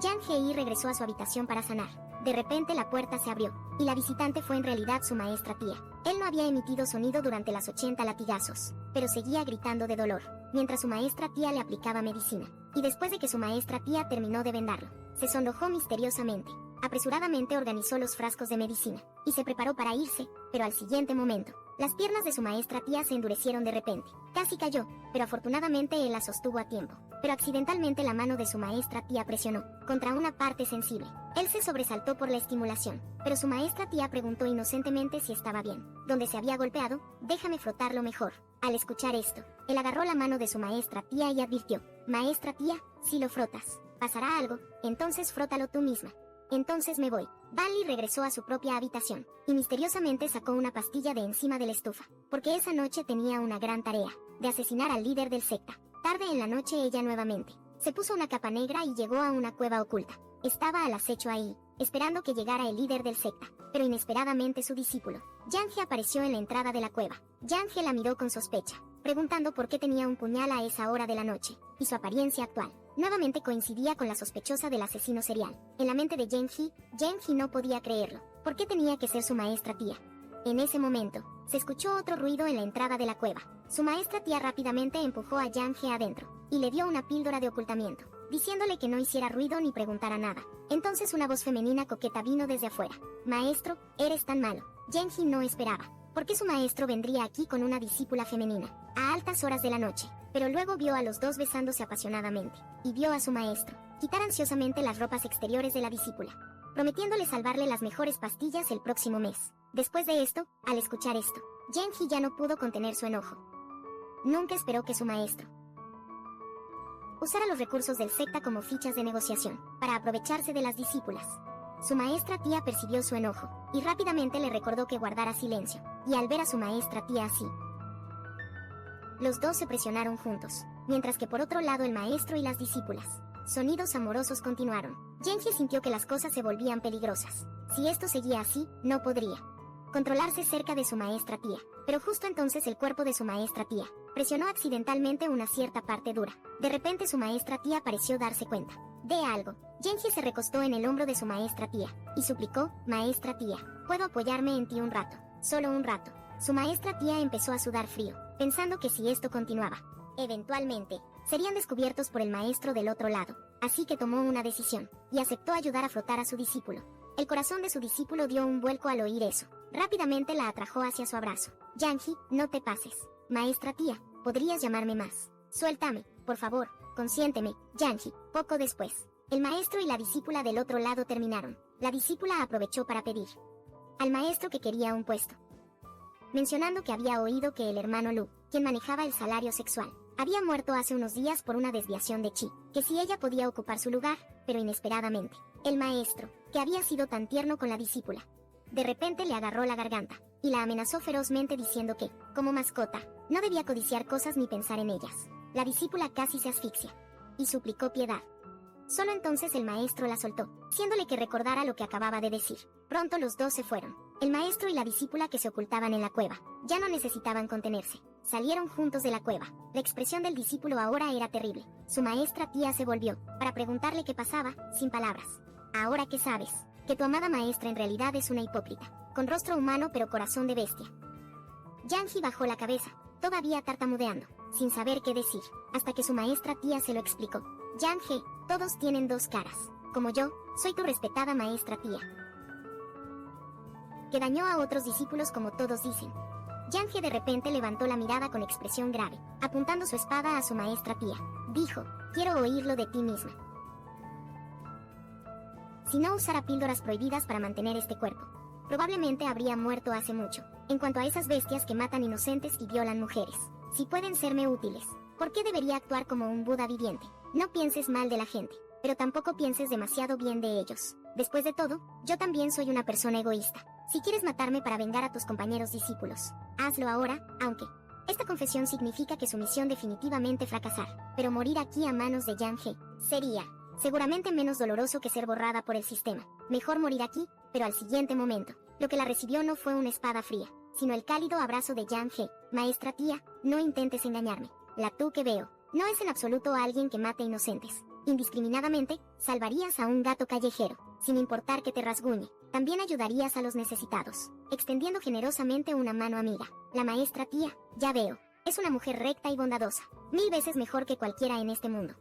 Yang Hei regresó a su habitación para sanar. De repente la puerta se abrió, y la visitante fue en realidad su maestra tía. Él no había emitido sonido durante las 80 latigazos, pero seguía gritando de dolor, mientras su maestra tía le aplicaba medicina. Y después de que su maestra tía terminó de vendarlo, se sonrojó misteriosamente. Apresuradamente organizó los frascos de medicina, y se preparó para irse, pero al siguiente momento, las piernas de su maestra tía se endurecieron de repente. Casi cayó, pero afortunadamente él la sostuvo a tiempo. Pero accidentalmente la mano de su maestra tía presionó contra una parte sensible. Él se sobresaltó por la estimulación, pero su maestra tía preguntó inocentemente si estaba bien. ¿Dónde se había golpeado? Déjame frotarlo mejor. Al escuchar esto, él agarró la mano de su maestra tía y advirtió: maestra tía, si lo frotas, pasará algo, entonces frótalo tú misma. Entonces me voy. Banli regresó a su propia habitación, y misteriosamente sacó una pastilla de encima de la estufa, porque esa noche tenía una gran tarea, de asesinar al líder del secta. Tarde en la noche ella nuevamente se puso una capa negra y llegó a una cueva oculta. Estaba al acecho ahí, esperando que llegara el líder del secta, pero inesperadamente su discípulo, Yang-hee, apareció en la entrada de la cueva. Yang-hee la miró con sospecha, preguntando por qué tenía un puñal a esa hora de la noche, y su apariencia actual nuevamente coincidía con la sospechosa del asesino serial. En la mente de Yang-hee no podía creerlo. ¿Por qué tenía que ser su maestra tía? En ese momento, se escuchó otro ruido en la entrada de la cueva. Su maestra tía rápidamente empujó a Yang-hee adentro, y le dio una píldora de ocultamiento, diciéndole que no hiciera ruido ni preguntara nada. Entonces una voz femenina coqueta vino desde afuera. Maestro, eres tan malo. Yang-hee no esperaba. ¿Por qué su maestro vendría aquí con una discípula femenina, a altas horas de la noche? Pero luego vio a los dos besándose apasionadamente, y vio a su maestro quitar ansiosamente las ropas exteriores de la discípula, prometiéndole salvarle las mejores pastillas el próximo mes. Después de esto, al escuchar esto, Yang-hee ya no pudo contener su enojo. Nunca esperó que su maestro usara los recursos del secta como fichas de negociación, para aprovecharse de las discípulas. Su maestra tía percibió su enojo, y rápidamente le recordó que guardara silencio, y al ver a su maestra tía así, los dos se presionaron juntos, mientras que por otro lado el maestro y las discípulas, sonidos amorosos continuaron. Yang-hee sintió que las cosas se volvían peligrosas. Si esto seguía así, no podría controlarse cerca de su maestra tía. Pero justo entonces el cuerpo de su maestra tía presionó accidentalmente una cierta parte dura. De repente su maestra tía pareció darse cuenta de algo. Yang-hee se recostó en el hombro de su maestra tía, y suplicó: maestra tía, ¿puedo apoyarme en ti un rato? Solo un rato. Su maestra tía empezó a sudar frío, pensando que si esto continuaba, eventualmente, serían descubiertos por el maestro del otro lado. Así que tomó una decisión, y aceptó ayudar a frotar a su discípulo. El corazón de su discípulo dio un vuelco al oír eso. Rápidamente la atrajo hacia su abrazo. Yang-hee, no te pases. Maestra tía, ¿podrías llamarme más? Suéltame, por favor, consiénteme. Yang-hee. Poco después, el maestro y la discípula del otro lado terminaron. La discípula aprovechó para pedir al maestro que quería un puesto, mencionando que había oído que el hermano Lu, quien manejaba el salario sexual, había muerto hace unos días por una desviación de chi, que si ella podía ocupar su lugar, pero inesperadamente, el maestro, que había sido tan tierno con la discípula, de repente le agarró la garganta, y la amenazó ferozmente diciendo que, como mascota, no debía codiciar cosas ni pensar en ellas. La discípula casi se asfixia, y suplicó piedad. Solo entonces el maestro la soltó, haciéndole que recordara lo que acababa de decir. Pronto los dos se fueron. El maestro y la discípula que se ocultaban en la cueva ya no necesitaban contenerse. Salieron juntos de la cueva. La expresión del discípulo ahora era terrible. Su maestra tía se volvió para preguntarle qué pasaba, sin palabras. Ahora que sabes, que tu amada maestra en realidad es una hipócrita, con rostro humano pero corazón de bestia. Yang He bajó la cabeza, todavía tartamudeando, sin saber qué decir, hasta que su maestra tía se lo explicó. Yang He, todos tienen dos caras. Como yo, soy tu respetada maestra tía, que dañó a otros discípulos como todos dicen. Yang He de repente levantó la mirada con expresión grave, apuntando su espada a su maestra tía. Dijo, quiero oírlo de ti misma. Si no usara píldoras prohibidas para mantener este cuerpo, probablemente habría muerto hace mucho. En cuanto a esas bestias que matan inocentes y violan mujeres, si pueden serme útiles, ¿por qué debería actuar como un Buda viviente? No pienses mal de la gente, pero tampoco pienses demasiado bien de ellos. Después de todo, yo también soy una persona egoísta. Si quieres matarme para vengar a tus compañeros discípulos, hazlo ahora, aunque esta confesión significa que su misión definitivamente fracasar. Pero morir aquí a manos de Yang He sería seguramente menos doloroso que ser borrada por el sistema. Mejor morir aquí, pero al siguiente momento. Lo que la recibió no fue una espada fría, sino el cálido abrazo de Yang He. Maestra tía, no intentes engañarme. La tú que veo, no es en absoluto alguien que mate inocentes. Indiscriminadamente, salvarías a un gato callejero, sin importar que te rasguñe. También ayudarías a los necesitados, extendiendo generosamente una mano amiga. La maestra tía, ya veo, es una mujer recta y bondadosa, 1000 veces mejor que cualquiera en este mundo.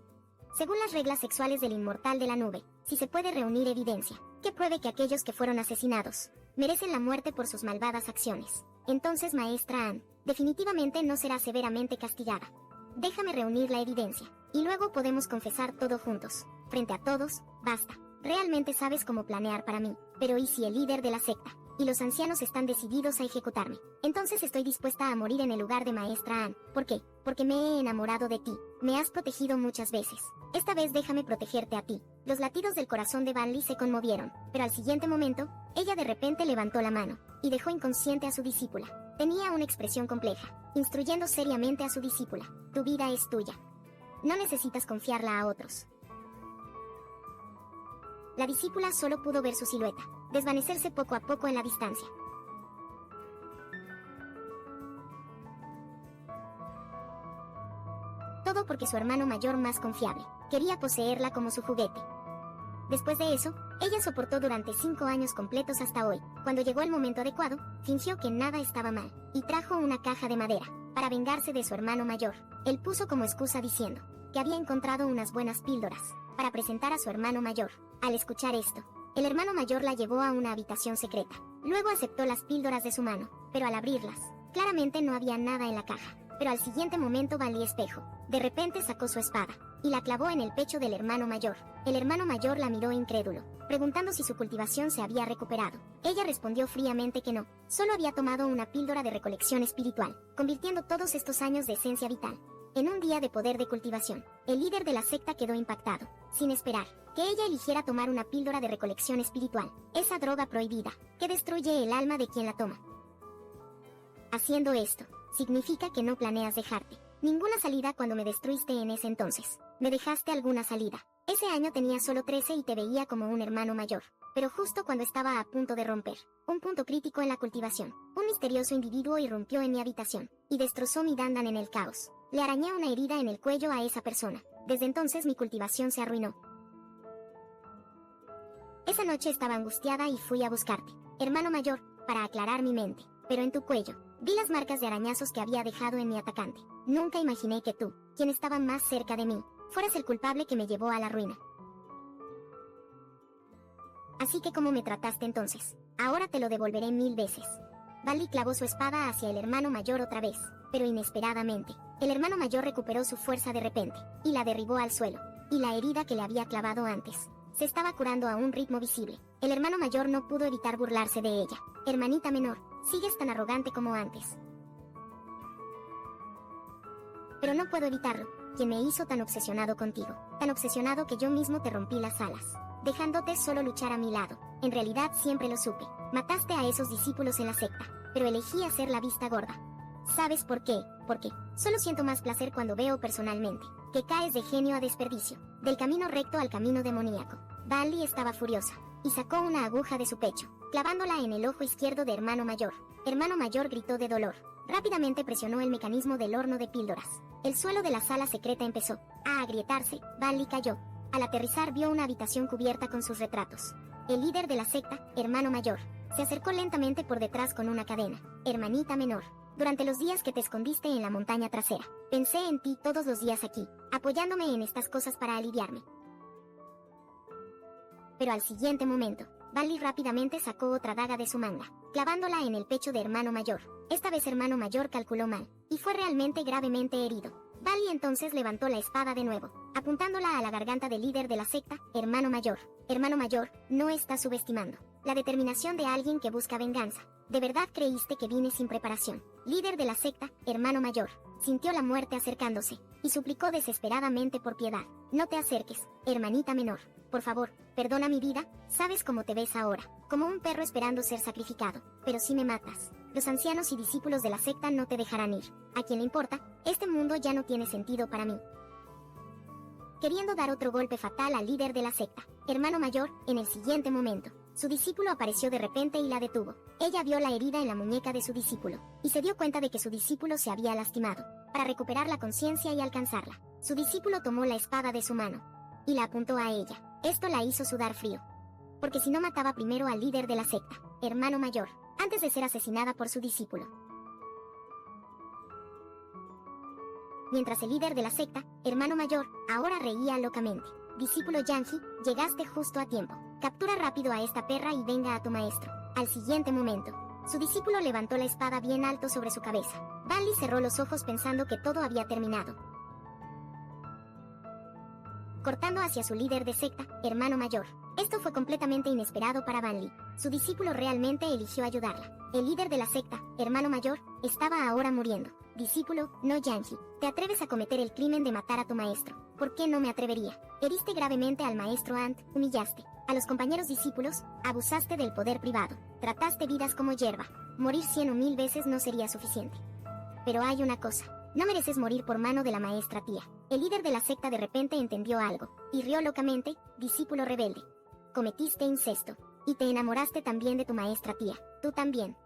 Según las reglas sexuales del inmortal de la nube, si se puede reunir evidencia que pruebe que aquellos que fueron asesinados merecen la muerte por sus malvadas acciones, entonces maestra Anne definitivamente no será severamente castigada. Déjame reunir la evidencia, y luego podemos confesar todo juntos. Frente a todos, basta. Realmente sabes cómo planear para mí, pero ¿y si el líder de la secta y los ancianos están decididos a ejecutarme? Entonces estoy dispuesta a morir en el lugar de maestra Anne. ¿Por qué? Porque me he enamorado de ti. Me has protegido muchas veces. Esta vez déjame protegerte a ti. Los latidos del corazón de Van Lee se conmovieron, pero al siguiente momento, ella de repente levantó la mano y dejó inconsciente a su discípula. Tenía una expresión compleja, instruyendo seriamente a su discípula. Tu vida es tuya. No necesitas confiarla a otros. La discípula solo pudo ver su silueta, desvanecerse poco a poco en la distancia. Todo porque su hermano mayor más confiable quería poseerla como su juguete. Después de eso, ella soportó durante 5 años completos hasta hoy. Cuando llegó el momento adecuado, fingió que nada estaba mal, y trajo una caja de madera, para vengarse de su hermano mayor. Él puso como excusa diciendo que había encontrado unas buenas píldoras, para presentar a su hermano mayor. Al escuchar esto, el hermano mayor la llevó a una habitación secreta. Luego aceptó las píldoras de su mano, pero al abrirlas, claramente no había nada en la caja. Pero al siguiente momento Van Lee Espejo, de repente sacó su espada, y la clavó en el pecho del hermano mayor. El hermano mayor la miró incrédulo, preguntando si su cultivación se había recuperado. Ella respondió fríamente que no, solo había tomado una píldora de recolección espiritual, convirtiendo todos estos años de esencia vital en un día de poder de cultivación. El líder de la secta quedó impactado, sin esperar que ella eligiera tomar una píldora de recolección espiritual, esa droga prohibida, que destruye el alma de quien la toma. Haciendo esto, significa que no planeas dejarte ninguna salida cuando me destruiste en ese entonces. Me dejaste alguna salida. Ese año tenía solo 13 y te veía como un hermano mayor. Pero justo cuando estaba a punto de romper un punto crítico en la cultivación, un misterioso individuo irrumpió en mi habitación y destrozó mi dandan en el caos. Le arañé una herida en el cuello a esa persona. Desde entonces mi cultivación se arruinó. Esa noche estaba angustiada y fui a buscarte, hermano mayor, para aclarar mi mente. Pero en tu cuello, vi las marcas de arañazos que había dejado en mi atacante. Nunca imaginé que tú, quien estaba más cerca de mí, fueras el culpable que me llevó a la ruina. Así que ¿cómo me trataste entonces? Ahora te lo devolveré 1000 veces. Van Lee clavó su espada hacia el hermano mayor otra vez, pero inesperadamente, el hermano mayor recuperó su fuerza de repente, y la derribó al suelo, y la herida que le había clavado antes se estaba curando a un ritmo visible. El hermano mayor no pudo evitar burlarse de ella. Hermanita menor, sigues tan arrogante como antes. Pero no puedo evitarlo, quien me hizo tan obsesionado contigo, tan obsesionado que yo mismo te rompí las alas, dejándote solo luchar a mi lado. En realidad siempre lo supe. Mataste a esos discípulos en la secta, pero elegí hacer la vista gorda. ¿Sabes por qué? Porque solo siento más placer cuando veo personalmente que caes de genio a desperdicio, del camino recto al camino demoníaco. Van Lee estaba furiosa, y sacó una aguja de su pecho, clavándola en el ojo izquierdo de hermano mayor. Hermano mayor gritó de dolor. Rápidamente presionó el mecanismo del horno de píldoras. El suelo de la sala secreta empezó a agrietarse. Van Lee cayó, Al aterrizar vio una habitación cubierta con sus retratos. El líder de la secta, hermano mayor, se acercó lentamente por detrás con una cadena. Hermanita menor, durante los días que te escondiste en la montaña trasera, pensé en ti todos los días aquí, apoyándome en estas cosas para aliviarme. Pero al siguiente momento, Bali rápidamente sacó otra daga de su manga, clavándola en el pecho de hermano mayor. Esta vez hermano mayor calculó mal, y fue realmente gravemente herido. Bali entonces levantó la espada de nuevo, apuntándola a la garganta del líder de la secta, hermano mayor. Hermano mayor, no estás subestimando la determinación de alguien que busca venganza. ¿De verdad creíste que vine sin preparación? Líder de la secta, hermano mayor, sintió la muerte acercándose, y suplicó desesperadamente por piedad. No te acerques, hermanita menor. Por favor, perdona mi vida, sabes cómo te ves ahora, como un perro esperando ser sacrificado. Pero si me matas, los ancianos y discípulos de la secta no te dejarán ir. ¿A quién le importa? Este mundo ya no tiene sentido para mí. Queriendo dar otro golpe fatal al líder de la secta, hermano mayor, en el siguiente momento, su discípulo apareció de repente y la detuvo. Ella vio la herida en la muñeca de su discípulo, y se dio cuenta de que su discípulo se había lastimado. Para recuperar la conciencia y alcanzarla, su discípulo tomó la espada de su mano, y la apuntó a ella. Esto la hizo sudar frío. Porque si no mataba primero al líder de la secta, hermano mayor, antes de ser asesinada por su discípulo. Mientras el líder de la secta, hermano mayor, ahora reía locamente. Discípulo Yanji, llegaste justo a tiempo. Captura rápido a esta perra y venga a tu maestro. Al siguiente momento, su discípulo levantó la espada bien alto sobre su cabeza. Banli cerró los ojos pensando que todo había terminado. Cortando hacia su líder de secta, hermano mayor. Esto fue completamente inesperado para Banli. Su discípulo realmente eligió ayudarla. El líder de la secta, hermano mayor, estaba ahora muriendo. Discípulo, no Yanji, te atreves a cometer el crimen de matar a tu maestro. ¿Por qué no me atrevería? Heriste gravemente al maestro Ant, humillaste a los compañeros discípulos, abusaste del poder privado, trataste vidas como hierba. Morir 100 o 1000 veces no sería suficiente. Pero hay una cosa. No mereces morir por mano de la maestra tía. El líder de la secta de repente entendió algo, y rió locamente. Discípulo rebelde. Cometiste incesto, y te enamoraste también de tu maestra tía. Tú también.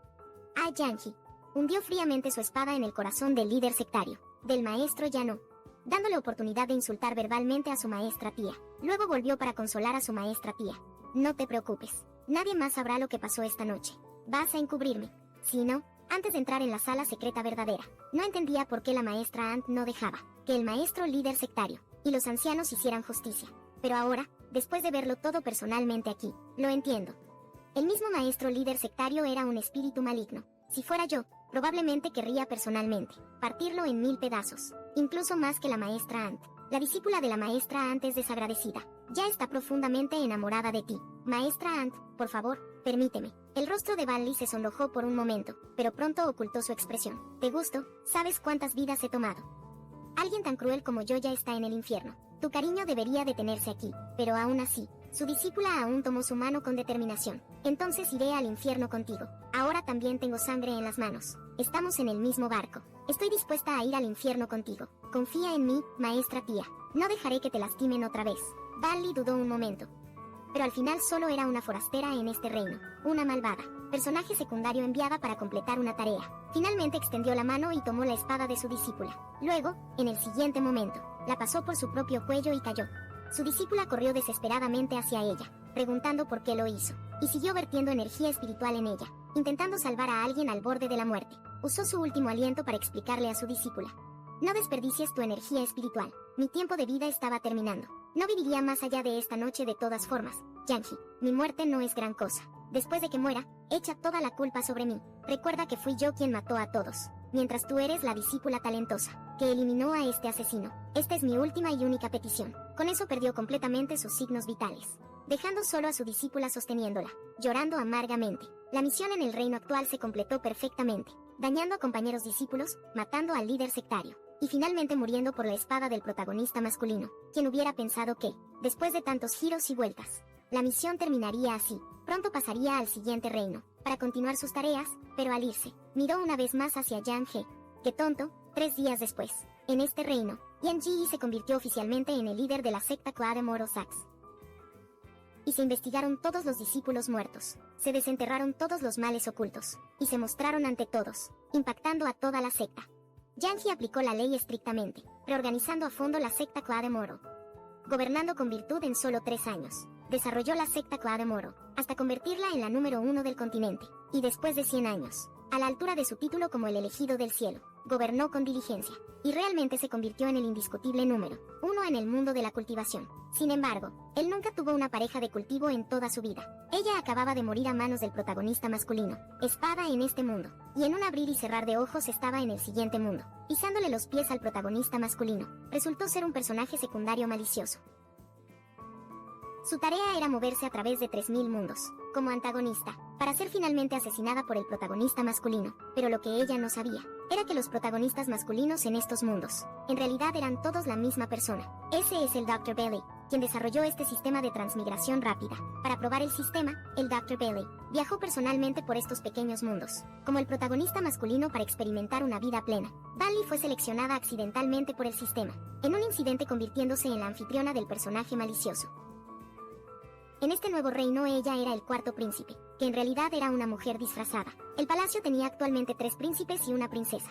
Ah, Yanji. Hundió fríamente su espada en el corazón del líder sectario. Del maestro ya no. Dándole oportunidad de insultar verbalmente a su maestra tía. Luego volvió para consolar a su maestra tía. No te preocupes. Nadie más sabrá lo que pasó esta noche. Vas a encubrirme. Si no, antes de entrar en la sala secreta verdadera, no entendía por qué la maestra Ant no dejaba que el maestro líder sectario y los ancianos hicieran justicia. Pero ahora, después de verlo todo personalmente aquí, lo entiendo. El mismo maestro líder sectario era un espíritu maligno. Si fuera yo, probablemente querría personalmente partirlo en 1000 pedazos, incluso más que la maestra Ant. La discípula de la maestra Ant es desagradecida. Ya está profundamente enamorada de ti. Maestra Ant, por favor, permíteme. El rostro de Banli se sonrojó por un momento, pero pronto ocultó su expresión. Te gusto, ¿sabes cuántas vidas he tomado? Alguien tan cruel como yo ya está en el infierno. Tu cariño debería detenerse aquí, pero aún así, su discípula aún tomó su mano con determinación. Entonces iré al infierno contigo. Ahora también tengo sangre en las manos. Estamos en el mismo barco. Estoy dispuesta a ir al infierno contigo. Confía en mí, maestra tía. No dejaré que te lastimen otra vez. Banli dudó un momento. Pero al final solo era una forastera en este reino, una malvada, personaje secundario enviada para completar una tarea. Finalmente extendió la mano y tomó la espada de su discípula. Luego, en el siguiente momento, la pasó por su propio cuello y cayó. Su discípula corrió desesperadamente hacia ella, preguntando por qué lo hizo, y siguió vertiendo energía espiritual en ella, intentando salvar a alguien al borde de la muerte. Usó su último aliento para explicarle a su discípula. No desperdicies tu energía espiritual. Mi tiempo de vida estaba terminando. No viviría más allá de esta noche de todas formas. Yanji, mi muerte no es gran cosa. Después de que muera, echa toda la culpa sobre mí. Recuerda que fui yo quien mató a todos, mientras tú eres la discípula talentosa que eliminó a este asesino. Esta es mi última y única petición. Con eso perdió completamente sus signos vitales, dejando solo a su discípula sosteniéndola, llorando amargamente. La misión en el reino actual se completó perfectamente, dañando a compañeros discípulos, matando al líder sectario, y finalmente muriendo por la espada del protagonista masculino. Quien hubiera pensado que, después de tantos giros y vueltas, la misión terminaría así. Pronto pasaría al siguiente reino, para continuar sus tareas, pero al irse, miró una vez más hacia Yang He. ¡Qué tonto! 3 días después, en este reino, Yan Ji se convirtió oficialmente en el líder de la secta Clade Mortal Sax. Y se investigaron todos los discípulos muertos, se desenterraron todos los males ocultos, y se mostraron ante todos, impactando a toda la secta. Yanji aplicó la ley estrictamente, reorganizando a fondo la secta Clade Mortal gobernando con virtud en solo 3 años. Desarrolló la secta Clara de Moro, hasta convertirla en la número 1 del continente, y después de 100 años, a la altura de su título como el elegido del cielo, gobernó con diligencia, y realmente se convirtió en el indiscutible número 1 en el mundo de la cultivación. Sin embargo, él nunca tuvo una pareja de cultivo en toda su vida. Ella acababa de morir a manos del protagonista masculino, espada en este mundo, y en un abrir y cerrar de ojos estaba en el siguiente mundo, pisándole los pies al protagonista masculino. Resultó ser un personaje secundario malicioso. Su tarea era moverse a través de 3000 mundos, como antagonista, para ser finalmente asesinada por el protagonista masculino, pero lo que ella no sabía, era que los protagonistas masculinos en estos mundos, en realidad eran todos la misma persona. Ese es el Dr. Bailey, quien desarrolló este sistema de transmigración rápida. Para probar el sistema, el Dr. Bailey viajó personalmente por estos pequeños mundos, como el protagonista masculino para experimentar una vida plena. Bailey fue seleccionada accidentalmente por el sistema, en un incidente convirtiéndose en la anfitriona del personaje malicioso. En este nuevo reino ella era el cuarto príncipe, que en realidad era una mujer disfrazada. El palacio tenía actualmente 3 príncipes y una princesa.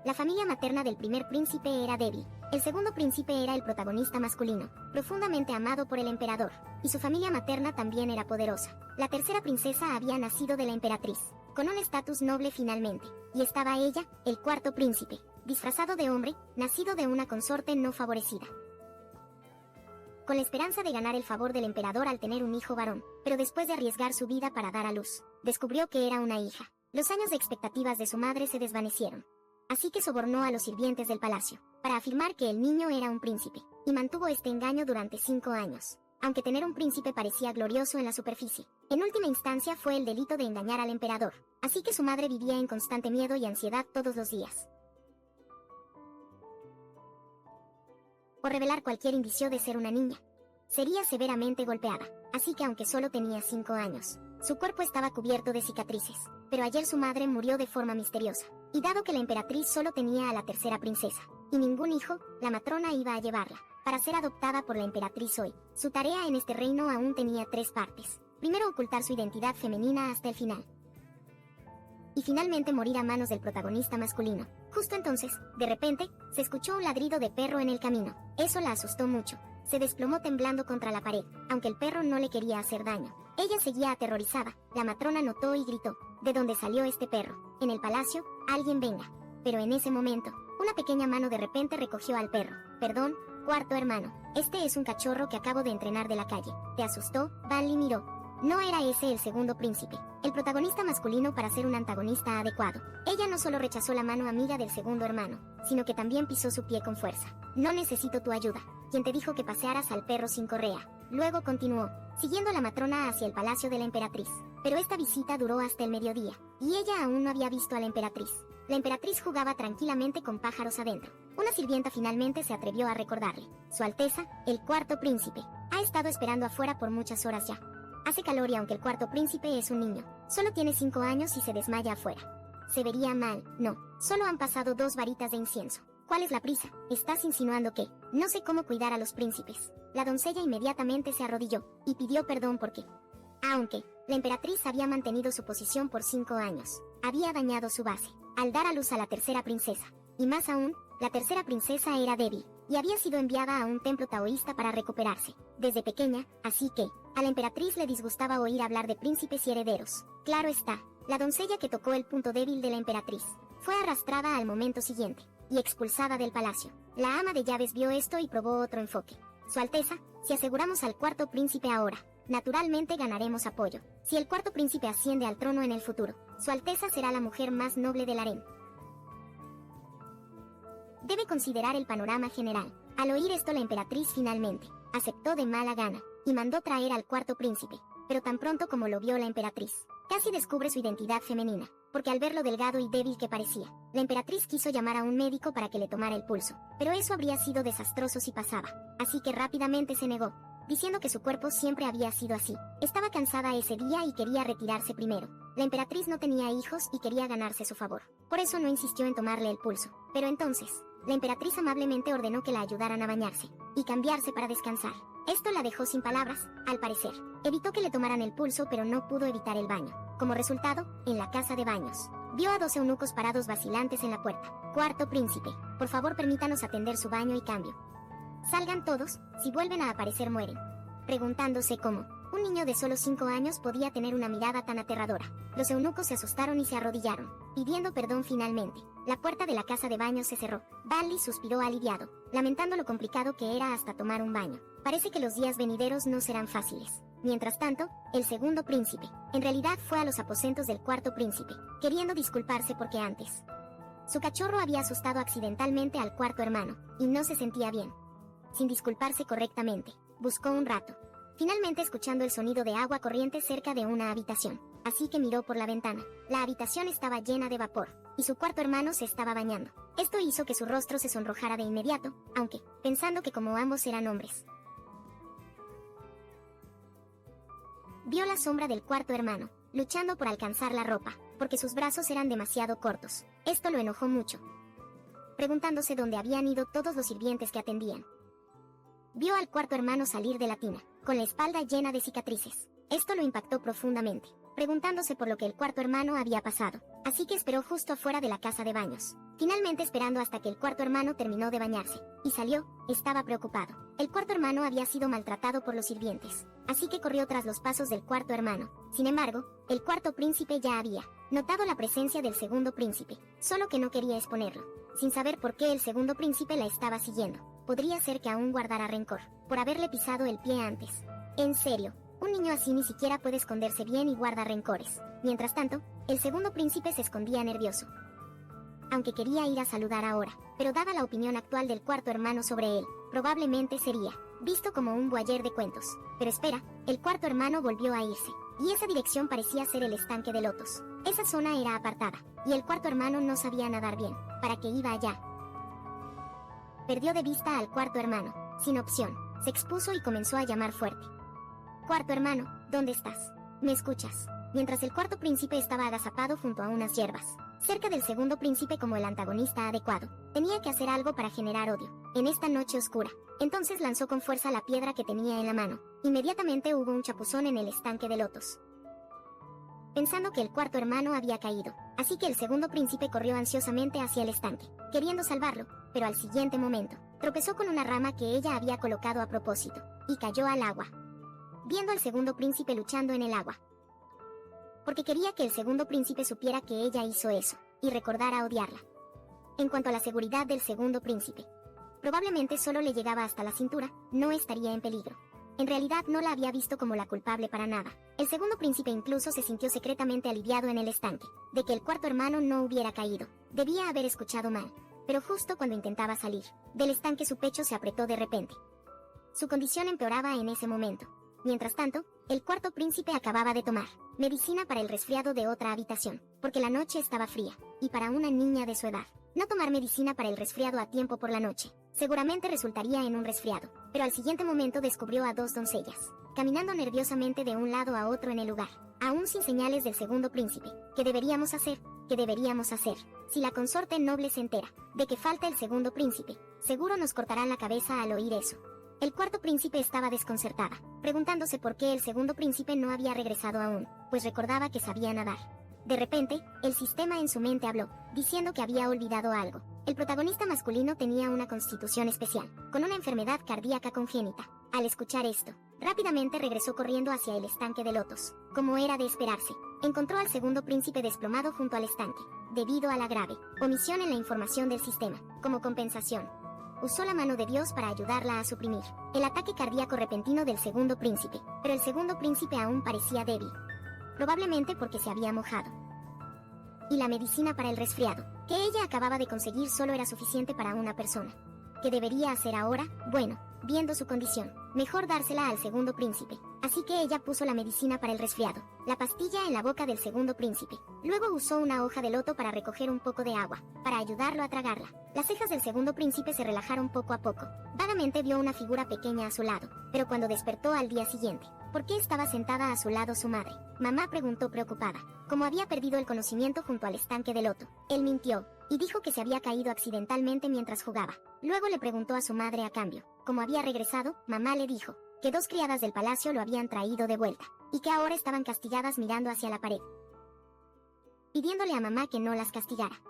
La familia materna del primer príncipe era Debbie. El segundo príncipe era el protagonista masculino, profundamente amado por el emperador, y su familia materna también era poderosa. La tercera princesa había nacido de la emperatriz, con un estatus noble finalmente, y estaba ella, el cuarto príncipe, disfrazado de hombre, nacido de una consorte no favorecida, con la esperanza de ganar el favor del emperador al tener un hijo varón, pero después de arriesgar su vida para dar a luz, descubrió que era una hija. Los años de expectativas de su madre se desvanecieron. Así que sobornó a los sirvientes del palacio, para afirmar que el niño era un príncipe, y mantuvo este engaño durante 5 años. Aunque tener un príncipe parecía glorioso en la superficie, en última instancia fue el delito de engañar al emperador, así que su madre vivía en constante miedo y ansiedad todos los días, por revelar cualquier indicio de ser una niña. Sería severamente golpeada, así que aunque solo tenía 5 años, su cuerpo estaba cubierto de cicatrices. Pero ayer su madre murió de forma misteriosa, y dado que la emperatriz solo tenía a la tercera princesa, y ningún hijo, la matrona iba a llevarla, para ser adoptada por la emperatriz hoy. Su tarea en este reino aún tenía 3 partes. Primero, ocultar su identidad femenina hasta el final, y finalmente morir a manos del protagonista masculino. Justo entonces, de repente, se escuchó un ladrido de perro en el camino. Eso la asustó mucho. Se desplomó temblando contra la pared, aunque el perro no le quería hacer daño. Ella seguía aterrorizada. La matrona notó y gritó: ¿de dónde salió este perro? En el palacio, alguien venga. Pero en ese momento, una pequeña mano de repente recogió al perro. Perdón, cuarto hermano. Este es un cachorro que acabo de entrenar de la calle. ¿Te asustó? Bailey miró. No era ese el segundo príncipe, el protagonista masculino para ser un antagonista adecuado. Ella no solo rechazó la mano amiga del segundo hermano, sino que también pisó su pie con fuerza. No necesito tu ayuda. ¿Quién te dijo que pasearas al perro sin correa? Luego continuó, siguiendo a la matrona hacia el palacio de la emperatriz. Pero esta visita duró hasta el mediodía, y ella aún no había visto a la emperatriz. La emperatriz jugaba tranquilamente con pájaros adentro. Una sirvienta finalmente se atrevió a recordarle: Su Alteza, el cuarto príncipe, ha estado esperando afuera por muchas horas ya. Hace calor y aunque el cuarto príncipe es un niño, solo tiene 5 años y se desmaya afuera. Se vería mal. No, solo han pasado 2 varitas de incienso. ¿Cuál es la prisa? ¿Estás insinuando que no sé cómo cuidar a los príncipes? La doncella inmediatamente se arrodilló y pidió perdón porque, aunque la emperatriz había mantenido su posición por 5 años, había dañado su base al dar a luz a la tercera princesa. Y más aún, la tercera princesa era débil y había sido enviada a un templo taoísta para recuperarse desde pequeña, así que a la emperatriz le disgustaba oír hablar de príncipes y herederos. Claro está, la doncella que tocó el punto débil de la emperatriz fue arrastrada al momento siguiente y expulsada del palacio. La ama de llaves vio esto y probó otro enfoque. Su Alteza, si aseguramos al cuarto príncipe ahora, naturalmente ganaremos apoyo. Si el cuarto príncipe asciende al trono en el futuro, Su Alteza será la mujer más noble del harén. Debe considerar el panorama general. Al oír esto, la emperatriz finalmente aceptó de mala gana y mandó traer al cuarto príncipe. Pero tan pronto como lo vio la emperatriz, casi descubre su identidad femenina, porque al ver lo delgado y débil que parecía, la emperatriz quiso llamar a un médico para que le tomara el pulso, pero eso habría sido desastroso si pasaba, así que rápidamente se negó, diciendo que su cuerpo siempre había sido así. Estaba cansada ese día y quería retirarse primero. La emperatriz no tenía hijos y quería ganarse su favor, por eso no insistió en tomarle el pulso. Pero entonces, la emperatriz amablemente ordenó que la ayudaran a bañarse y cambiarse para descansar. Esto la dejó sin palabras, al parecer. Evitó que le tomaran el pulso, pero no pudo evitar el baño. Como resultado, en la casa de baños, vio a 2 eunucos parados vacilantes en la puerta. Cuarto príncipe, por favor permítanos atender su baño y cambio. Salgan todos, si vuelven a aparecer mueren. Preguntándose cómo un niño de solo 5 años podía tener una mirada tan aterradora. Los eunucos se asustaron y se arrodillaron, pidiendo perdón finalmente. La puerta de la casa de baño se cerró. Balli suspiró aliviado, lamentando lo complicado que era hasta tomar un baño. Parece que los días venideros no serán fáciles. Mientras tanto, el segundo príncipe, en realidad fue a los aposentos del cuarto príncipe, queriendo disculparse porque antes su cachorro había asustado accidentalmente al cuarto hermano, y no se sentía bien. Sin disculparse correctamente, buscó un rato. Finalmente escuchando el sonido de agua corriente cerca de una habitación, así que miró por la ventana. La habitación estaba llena de vapor, y su cuarto hermano se estaba bañando. Esto hizo que su rostro se sonrojara de inmediato, aunque, pensando que como ambos eran hombres, vio la sombra del cuarto hermano, luchando por alcanzar la ropa, porque sus brazos eran demasiado cortos. Esto lo enojó mucho, preguntándose dónde habían ido todos los sirvientes que atendían. Vio al cuarto hermano salir de la tina, con la espalda llena de cicatrices. Esto lo impactó profundamente, preguntándose por lo que el cuarto hermano había pasado, así que esperó justo afuera de la casa de baños. Finalmente esperando hasta que el cuarto hermano terminó de bañarse, y salió, estaba preocupado. El cuarto hermano había sido maltratado por los sirvientes, así que corrió tras los pasos del cuarto hermano. Sin embargo, el cuarto príncipe ya había notado la presencia del segundo príncipe, solo que no quería exponerlo, sin saber por qué el segundo príncipe la estaba siguiendo. Podría ser que aún guardara rencor, por haberle pisado el pie antes. En serio, un niño así ni siquiera puede esconderse bien y guarda rencores. Mientras tanto, el segundo príncipe se escondía nervioso, aunque quería ir a saludar ahora, pero dada la opinión actual del cuarto hermano sobre él, probablemente sería visto como un voyeur de cuentos. Pero espera, el cuarto hermano volvió a irse, y esa dirección parecía ser el estanque de lotos. Esa zona era apartada, y el cuarto hermano no sabía nadar bien. ¿Para qué iba allá? Perdió de vista al cuarto hermano, sin opción. Se expuso y comenzó a llamar fuerte. Cuarto hermano, ¿dónde estás? ¿Me escuchas? Mientras el cuarto príncipe estaba agazapado junto a unas hierbas, cerca del segundo príncipe como el antagonista adecuado, tenía que hacer algo para generar odio, en esta noche oscura. Entonces lanzó con fuerza la piedra que tenía en la mano. Inmediatamente hubo un chapuzón en el estanque de lotos, pensando que el cuarto hermano había caído, así que el segundo príncipe corrió ansiosamente hacia el estanque, queriendo salvarlo, pero al siguiente momento, tropezó con una rama que ella había colocado a propósito, y cayó al agua. Viendo al segundo príncipe luchando en el agua, porque quería que el segundo príncipe supiera que ella hizo eso, y recordara odiarla. En cuanto a la seguridad del segundo príncipe, probablemente solo le llegaba hasta la cintura, no estaría en peligro. En realidad no la había visto como la culpable para nada. El segundo príncipe incluso se sintió secretamente aliviado en el estanque, de que el cuarto hermano no hubiera caído. Debía haber escuchado mal, pero justo cuando intentaba salir del estanque su pecho se apretó de repente. Su condición empeoraba en ese momento. Mientras tanto, el cuarto príncipe acababa de tomar medicina para el resfriado de otra habitación, porque la noche estaba fría, y para una niña de su edad, no tomar medicina para el resfriado a tiempo por la noche, seguramente resultaría en un resfriado. Pero al siguiente momento descubrió a dos doncellas, caminando nerviosamente de un lado a otro en el lugar, aún sin señales del segundo príncipe. ¿Qué deberíamos hacer? ¿Qué deberíamos hacer? Si la consorte noble se entera de que falta el segundo príncipe, seguro nos cortarán la cabeza al oír eso. El cuarto príncipe estaba desconcertada, preguntándose por qué el segundo príncipe no había regresado aún, pues recordaba que sabía nadar. De repente, el sistema en su mente habló, diciendo que había olvidado algo. El protagonista masculino tenía una constitución especial, con una enfermedad cardíaca congénita. Al escuchar esto, rápidamente regresó corriendo hacia el estanque de lotos. Como era de esperarse, encontró al segundo príncipe desplomado junto al estanque, debido a la grave omisión en la información del sistema. Como compensación, usó la mano de Dios para ayudarla a suprimir el ataque cardíaco repentino del segundo príncipe, pero el segundo príncipe aún parecía débil, probablemente porque se había mojado. Y la medicina para el resfriado, que ella acababa de conseguir, solo era suficiente para una persona. ¿Qué debería hacer ahora? Bueno, viendo su condición, mejor dársela al segundo príncipe. Así que ella puso la medicina para el resfriado, la pastilla en la boca del segundo príncipe. Luego usó una hoja de loto para recoger un poco de agua, para ayudarlo a tragarla. Las cejas del segundo príncipe se relajaron poco a poco. Vagamente vio una figura pequeña a su lado, pero cuando despertó al día siguiente, ¿por qué estaba sentada a su lado su madre? Mamá preguntó preocupada. Como había perdido el conocimiento junto al estanque de loto, él mintió, y dijo que se había caído accidentalmente mientras jugaba. Luego le preguntó a su madre a cambio. Como había regresado, mamá le dijo que dos criadas del palacio lo habían traído de vuelta, y que ahora estaban castigadas mirando hacia la pared, pidiéndole a mamá que no las castigara,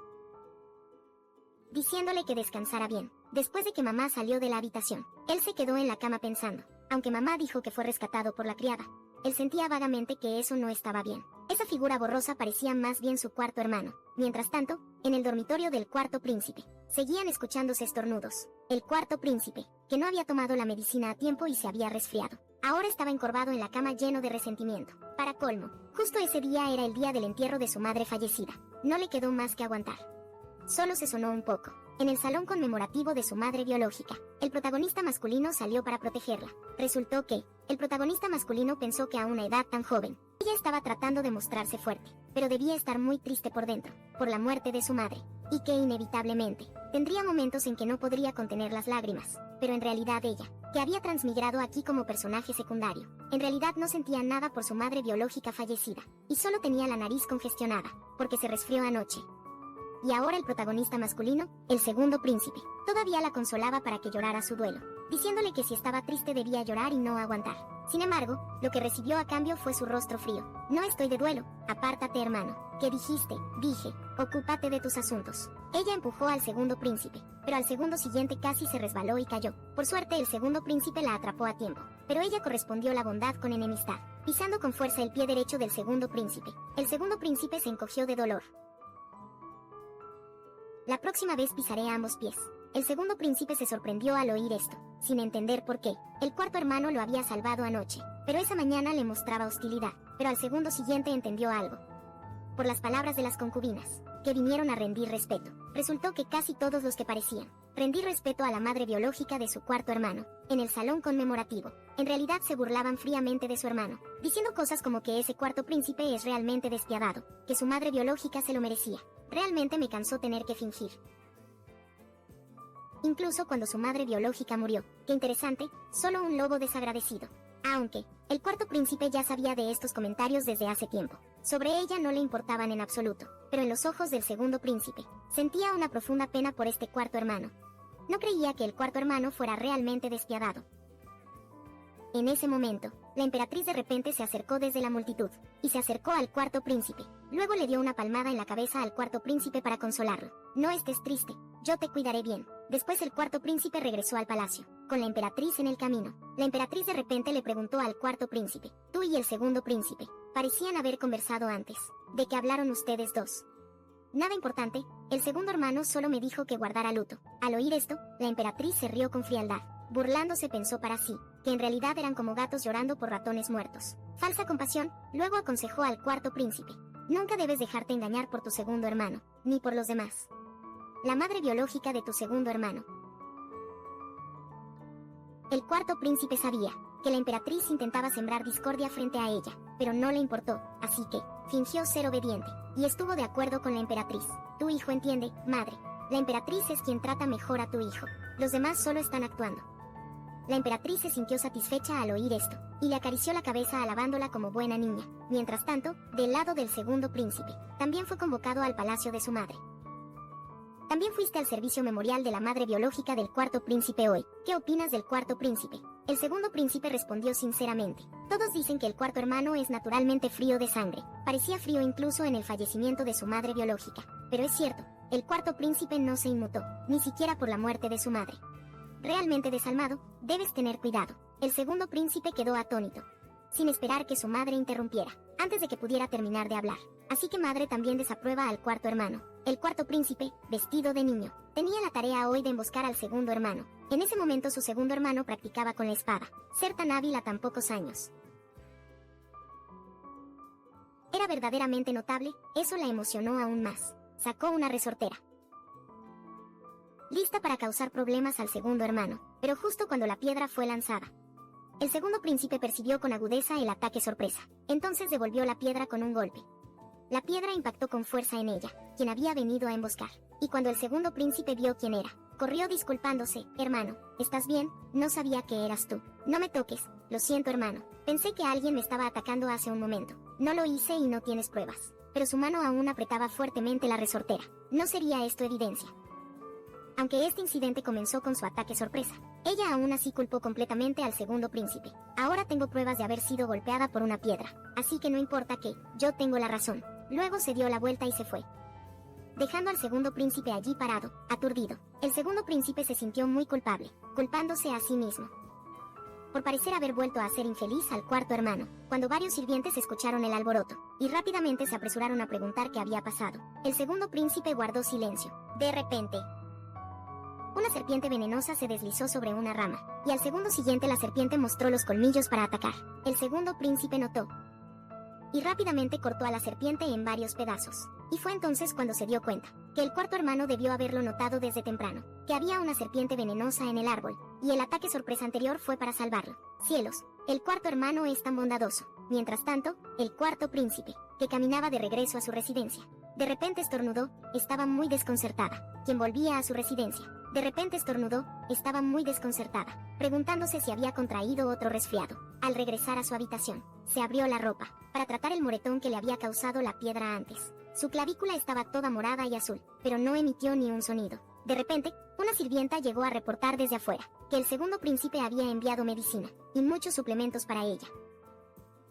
diciéndole que descansara bien. Después de que mamá salió de la habitación, él se quedó en la cama pensando. Aunque mamá dijo que fue rescatado por la criada, él sentía vagamente que eso no estaba bien. Esa figura borrosa parecía más bien su cuarto hermano. Mientras tanto, en el dormitorio del cuarto príncipe, seguían escuchándose estornudos. El cuarto príncipe, que no había tomado la medicina a tiempo y se había resfriado, ahora estaba encorvado en la cama lleno de resentimiento. Para colmo, justo ese día era el día del entierro de su madre fallecida. No le quedó más que aguantar. Solo se sonó un poco. En el salón conmemorativo de su madre biológica, el protagonista masculino salió para protegerla. Resultó que, el protagonista masculino pensó que a una edad tan joven, ella estaba tratando de mostrarse fuerte, pero debía estar muy triste por dentro, por la muerte de su madre, y que inevitablemente, tendría momentos en que no podría contener las lágrimas, pero en realidad ella, que había transmigrado aquí como personaje secundario, en realidad no sentía nada por su madre biológica fallecida, y solo tenía la nariz congestionada, porque se resfrió anoche. Y ahora el protagonista masculino, el segundo príncipe, todavía la consolaba para que llorara su duelo, diciéndole que si estaba triste debía llorar y no aguantar. Sin embargo, lo que recibió a cambio fue su rostro frío. No estoy de duelo, apártate hermano. ¿Qué dijiste? Dije, ocúpate de tus asuntos. Ella empujó al segundo príncipe, pero al segundo siguiente casi se resbaló y cayó. Por suerte el segundo príncipe la atrapó a tiempo, pero ella correspondió la bondad con enemistad, pisando con fuerza el pie derecho del segundo príncipe. El segundo príncipe se encogió de dolor. La próxima vez pisaré ambos pies. El segundo príncipe se sorprendió al oír esto, sin entender por qué. El cuarto hermano lo había salvado anoche, pero esa mañana le mostraba hostilidad. Pero al segundo siguiente entendió algo. Por las palabras de las concubinas, que vinieron a rendir respeto, resultó que casi todos los que parecían rendir respeto a la madre biológica de su cuarto hermano, en el salón conmemorativo, en realidad se burlaban fríamente de su hermano, diciendo cosas como que ese cuarto príncipe es realmente despiadado, que su madre biológica se lo merecía. Realmente me cansó tener que fingir. Incluso cuando su madre biológica murió, qué interesante, solo un lobo desagradecido. Aunque, el cuarto príncipe ya sabía de estos comentarios desde hace tiempo. Sobre ella no le importaban en absoluto, pero en los ojos del segundo príncipe, sentía una profunda pena por este cuarto hermano. No creía que el cuarto hermano fuera realmente despiadado. En ese momento, la emperatriz de repente se acercó desde la multitud, y se acercó al cuarto príncipe. Luego le dio una palmada en la cabeza al cuarto príncipe para consolarlo. No estés triste, yo te cuidaré bien. Después el cuarto príncipe regresó al palacio, con la emperatriz en el camino. La emperatriz de repente le preguntó al cuarto príncipe, tú y el segundo príncipe, parecían haber conversado antes. ¿De qué hablaron ustedes dos? Nada importante, el segundo hermano solo me dijo que guardara luto. Al oír esto, la emperatriz se rió con frialdad. Burlándose pensó para sí, que en realidad eran como gatos llorando por ratones muertos. Falsa compasión, luego aconsejó al cuarto príncipe. Nunca debes dejarte engañar por tu segundo hermano, ni por los demás. La madre biológica de tu segundo hermano. El cuarto príncipe sabía que la emperatriz intentaba sembrar discordia frente a ella, pero no le importó, así que fingió ser obediente, y estuvo de acuerdo con la emperatriz. Tu hijo entiende, madre. La emperatriz es quien trata mejor a tu hijo. Los demás solo están actuando. La emperatriz se sintió satisfecha al oír esto, y le acarició la cabeza alabándola como buena niña. Mientras tanto, del lado del segundo príncipe, también fue convocado al palacio de su madre. También fuiste al servicio memorial de la madre biológica del cuarto príncipe hoy. ¿Qué opinas del cuarto príncipe? El segundo príncipe respondió sinceramente. Todos dicen que el cuarto hermano es naturalmente frío de sangre. Parecía frío incluso en el fallecimiento de su madre biológica. Pero es cierto, el cuarto príncipe no se inmutó, ni siquiera por la muerte de su madre. Realmente desalmado, debes tener cuidado. El segundo príncipe quedó atónito, sin esperar que su madre interrumpiera, antes de que pudiera terminar de hablar. Así que madre también desaprueba al cuarto hermano. El cuarto príncipe, vestido de niño, tenía la tarea hoy de emboscar al segundo hermano. En ese momento su segundo hermano practicaba con la espada, ser tan hábil a tan pocos años. Era verdaderamente notable, eso la emocionó aún más. Sacó una resortera, lista para causar problemas al segundo hermano, pero justo cuando la piedra fue lanzada, el segundo príncipe percibió con agudeza el ataque sorpresa. Entonces devolvió la piedra con un golpe. La piedra impactó con fuerza en ella, quien había venido a emboscar. Y cuando el segundo príncipe vio quién era, corrió disculpándose. Hermano, ¿estás bien? No sabía que eras tú. No me toques, lo siento hermano. Pensé que alguien me estaba atacando hace un momento. No lo hice y no tienes pruebas. Pero su mano aún apretaba fuertemente la resortera. ¿No sería esto evidencia? Aunque este incidente comenzó con su ataque sorpresa, ella aún así culpó completamente al segundo príncipe. Ahora tengo pruebas de haber sido golpeada por una piedra, así que no importa que, yo tengo la razón. Luego se dio la vuelta y se fue. dejando al segundo príncipe allí parado, aturdido. El segundo príncipe se sintió muy culpable, culpándose a sí mismo por parecer haber vuelto a hacer infeliz al cuarto hermano, cuando varios sirvientes escucharon el alboroto, y rápidamente se apresuraron a preguntar qué había pasado. El segundo príncipe guardó silencio. De repente, una serpiente venenosa se deslizó sobre una rama, y al segundo siguiente la serpiente mostró los colmillos para atacar. El segundo príncipe notó y rápidamente cortó a la serpiente en varios pedazos. Y fue entonces cuando se dio cuenta que el cuarto hermano debió haberlo notado desde temprano, que había una serpiente venenosa en el árbol, y el ataque sorpresa anterior fue para salvarlo. Cielos, el cuarto hermano es tan bondadoso. Mientras tanto, el cuarto príncipe, que caminaba de regreso a su residencia, de repente estornudó, estaba muy desconcertada. Quien volvía a su residencia, de repente estornudó, estaba muy desconcertada, preguntándose si había contraído otro resfriado. Al regresar a su habitación, se abrió la ropa, para tratar el moretón que le había causado la piedra antes. Su clavícula estaba toda morada y azul, pero no emitió ni un sonido. De repente, una sirvienta llegó a reportar desde afuera, que el segundo príncipe había enviado medicina, y muchos suplementos para ella.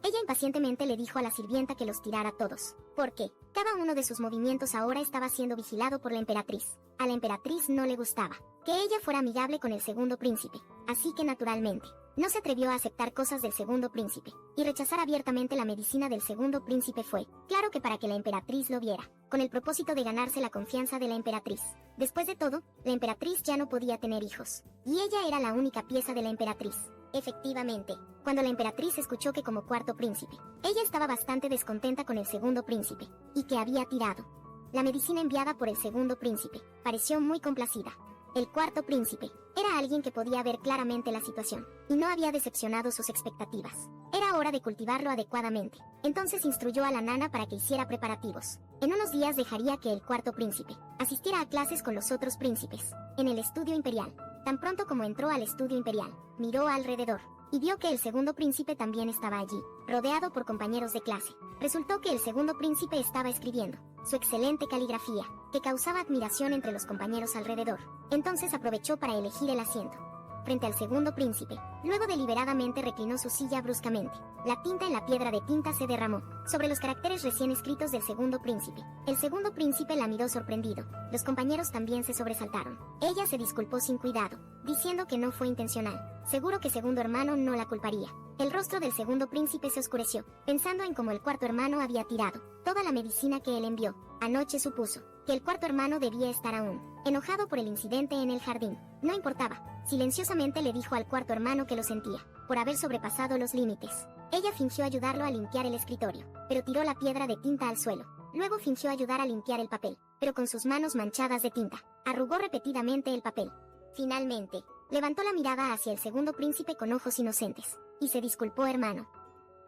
Ella impacientemente le dijo a la sirvienta que los tirara todos, porque cada uno de sus movimientos ahora estaba siendo vigilado por la emperatriz. A la emperatriz no le gustaba que ella fuera amigable con el segundo príncipe, así que naturalmente, no se atrevió a aceptar cosas del segundo príncipe, y rechazar abiertamente la medicina del segundo príncipe fue, claro que para que la emperatriz lo viera, con el propósito de ganarse la confianza de la emperatriz. Después de todo, la emperatriz ya no podía tener hijos, y ella era la única pieza de la emperatriz. Efectivamente, cuando la emperatriz escuchó que como cuarto príncipe, ella estaba bastante descontenta con el segundo príncipe, y que había tirado la medicina enviada por el segundo príncipe, pareció muy complacida. El cuarto príncipe era alguien que podía ver claramente la situación, y no había decepcionado sus expectativas. Era hora de cultivarlo adecuadamente. Entonces instruyó a la nana para que hiciera preparativos. En unos días dejaría que el cuarto príncipe asistiera a clases con los otros príncipes, en el estudio imperial. Tan pronto como entró al estudio imperial, miró alrededor, y vio que el segundo príncipe también estaba allí, rodeado por compañeros de clase. Resultó que el segundo príncipe estaba escribiendo su excelente caligrafía, que causaba admiración entre los compañeros alrededor. Entonces aprovechó para elegir el asiento frente al segundo príncipe. Luego deliberadamente reclinó su silla bruscamente. La tinta en la piedra de tinta se derramó sobre los caracteres recién escritos del segundo príncipe. El segundo príncipe la miró sorprendido. Los compañeros también se sobresaltaron. Ella se disculpó sin cuidado, diciendo que no fue intencional. Seguro que segundo hermano no la culparía. El rostro del segundo príncipe se oscureció, pensando en cómo el cuarto hermano había tirado toda la medicina que él envió. Anoche supuso que el cuarto hermano debía estar aún enojado por el incidente en el jardín. No importaba. Silenciosamente le dijo al cuarto hermano que lo sentía por haber sobrepasado los límites. Ella fingió ayudarlo a limpiar el escritorio, pero tiró la piedra de tinta al suelo. Luego fingió ayudar a limpiar el papel, pero con sus manos manchadas de tinta. Arrugó repetidamente el papel. Finalmente, levantó la mirada hacia el segundo príncipe con ojos inocentes, y se disculpó: hermano.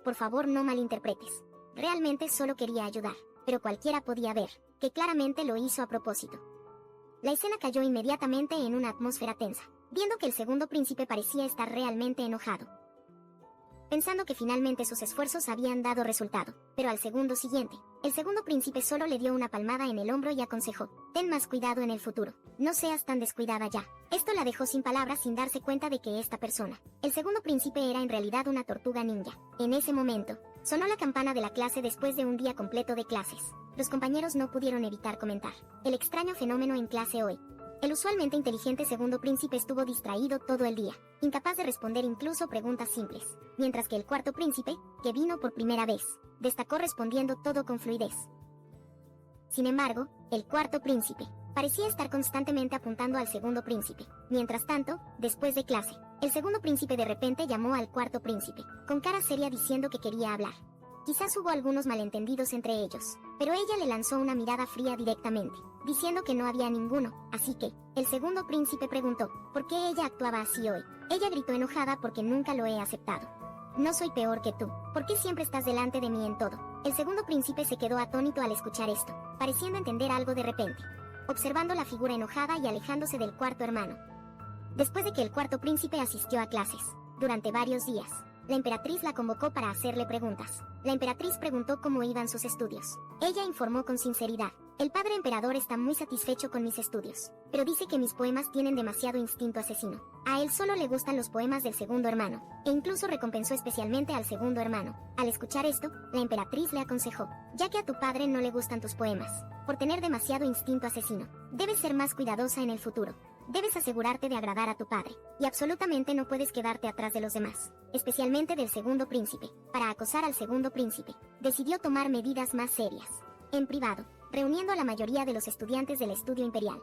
Por favor, no malinterpretes. Realmente solo quería ayudar, pero cualquiera podía ver que claramente lo hizo a propósito. La escena cayó inmediatamente en una atmósfera tensa, viendo que el segundo príncipe parecía estar realmente enojado, pensando que finalmente sus esfuerzos habían dado resultado. Pero al segundo siguiente, el segundo príncipe solo le dio una palmada en el hombro y aconsejó: ten más cuidado en el futuro, no seas tan descuidada ya. Esto la dejó sin palabras, sin darse cuenta de que esta persona, el segundo príncipe, era en realidad una tortuga ninja. En ese momento, sonó la campana de la clase después de un día completo de clases. Los compañeros no pudieron evitar comentar el extraño fenómeno en clase hoy. El usualmente inteligente segundo príncipe estuvo distraído todo el día, incapaz de responder incluso preguntas simples, mientras que el cuarto príncipe, que vino por primera vez, destacó respondiendo todo con fluidez. Sin embargo, el cuarto príncipe parecía estar constantemente apuntando al segundo príncipe. Mientras tanto, después de clase, el segundo príncipe de repente llamó al cuarto príncipe, con cara seria, diciendo que quería hablar. Quizás hubo algunos malentendidos entre ellos, pero ella le lanzó una mirada fría directamente, diciendo que no había ninguno. Así que, el segundo príncipe preguntó por qué ella actuaba así hoy. Ella gritó enojada: porque nunca lo he aceptado. No soy peor que tú. ¿Por qué siempre estás delante de mí en todo? El segundo príncipe se quedó atónito al escuchar esto, pareciendo entender algo de repente, observando la figura enojada y alejándose del cuarto hermano. Después de que el cuarto príncipe asistió a clases durante varios días, la emperatriz la convocó para hacerle preguntas. La emperatriz preguntó cómo iban sus estudios. Ella informó con sinceridad El padre emperador está muy satisfecho con mis estudios, pero dice que mis poemas tienen demasiado instinto asesino. A él solo le gustan los poemas del segundo hermano, e incluso recompensó especialmente al segundo hermano. Al escuchar esto, la emperatriz le aconsejó: ya que a tu padre no le gustan tus poemas, por tener demasiado instinto asesino, debes ser más cuidadosa en el futuro. Debes asegurarte de agradar a tu padre, y absolutamente no puedes quedarte atrás de los demás, especialmente del segundo príncipe. Para acosar al segundo príncipe, decidió tomar medidas más serias. En privado, reuniendo a la mayoría de los estudiantes del estudio imperial,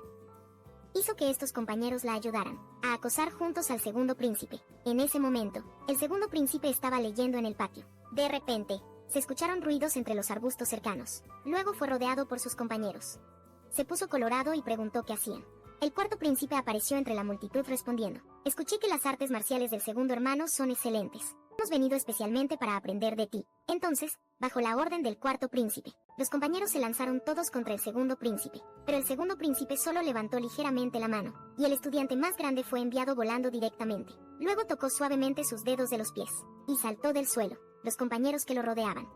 hizo que estos compañeros la ayudaran a acosar juntos al segundo príncipe. En ese momento, el segundo príncipe estaba leyendo en el patio. De repente, se escucharon ruidos entre los arbustos cercanos. Luego fue rodeado por sus compañeros. Se puso colorado y preguntó qué hacían. El cuarto príncipe apareció entre la multitud respondiendo: escuché que las artes marciales del segundo hermano son excelentes. Hemos venido especialmente para aprender de ti. Entonces, bajo la orden del cuarto príncipe, los compañeros se lanzaron todos contra el segundo príncipe, pero el segundo príncipe solo levantó ligeramente la mano, y el estudiante más grande fue enviado volando directamente. Luego tocó suavemente sus dedos de los pies, y saltó del suelo. Los compañeros que lo rodeaban,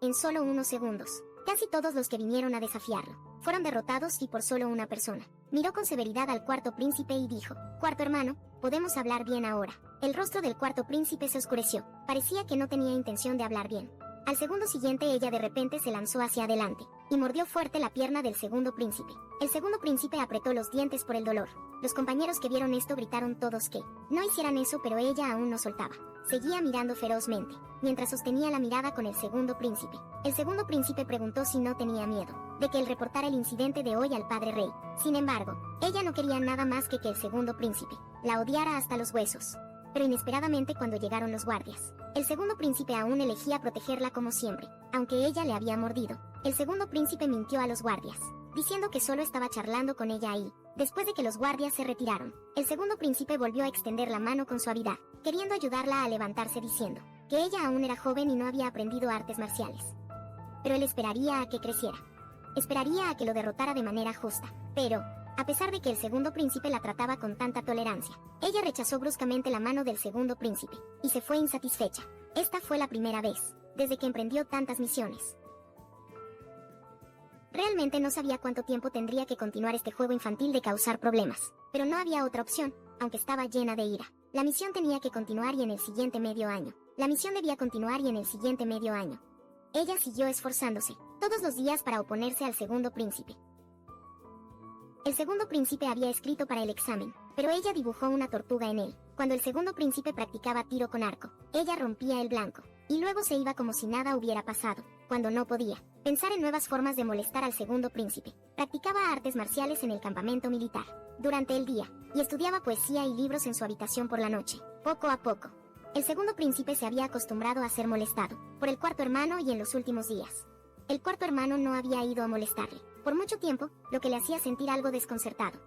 en solo unos segundos, casi todos los que vinieron a desafiarlo, fueron derrotados y por solo una persona. Miró con severidad al cuarto príncipe y dijo: cuarto hermano, podemos hablar bien ahora. El rostro del cuarto príncipe se oscureció, parecía que no tenía intención de hablar bien. Al segundo siguiente ella de repente se lanzó hacia adelante, y mordió fuerte la pierna del segundo príncipe. El segundo príncipe apretó los dientes por el dolor. Los compañeros que vieron esto gritaron todos que no hicieran eso, pero ella aún no soltaba. Seguía mirando ferozmente, mientras sostenía la mirada con el segundo príncipe. El segundo príncipe preguntó si no tenía miedo de que él reportara el incidente de hoy al padre rey. Sin embargo, ella no quería nada más que el segundo príncipe la odiara hasta los huesos. Pero inesperadamente, cuando llegaron los guardias, el segundo príncipe aún elegía protegerla como siempre, aunque ella le había mordido. El segundo príncipe mintió a los guardias, diciendo que solo estaba charlando con ella ahí. Después de que los guardias se retiraron, el segundo príncipe volvió a extender la mano con suavidad, queriendo ayudarla a levantarse, diciendo que ella aún era joven y no había aprendido artes marciales. Pero él esperaría a que creciera. Esperaría a que lo derrotara de manera justa. Pero, a pesar de que el segundo príncipe la trataba con tanta tolerancia, ella rechazó bruscamente la mano del segundo príncipe, y se fue insatisfecha. Esta fue la primera vez, desde que emprendió tantas misiones. Realmente no sabía cuánto tiempo tendría que continuar este juego infantil de causar problemas, pero no había otra opción, aunque estaba llena de ira. La misión tenía que continuar y en el siguiente medio año. La misión debía continuar y en el siguiente medio año. Ella siguió esforzándose, todos los días, para oponerse al segundo príncipe. El segundo príncipe había escrito para el examen, pero ella dibujó una tortuga en él. Cuando el segundo príncipe practicaba tiro con arco, ella rompía el blanco, y luego se iba como si nada hubiera pasado. Cuando no podía pensar en nuevas formas de molestar al segundo príncipe, practicaba artes marciales en el campamento militar durante el día, y estudiaba poesía y libros en su habitación por la noche. Poco a poco, el segundo príncipe se había acostumbrado a ser molestado por el cuarto hermano, y en los últimos días, el cuarto hermano no había ido a molestarle por mucho tiempo, lo que le hacía sentir algo desconcertado.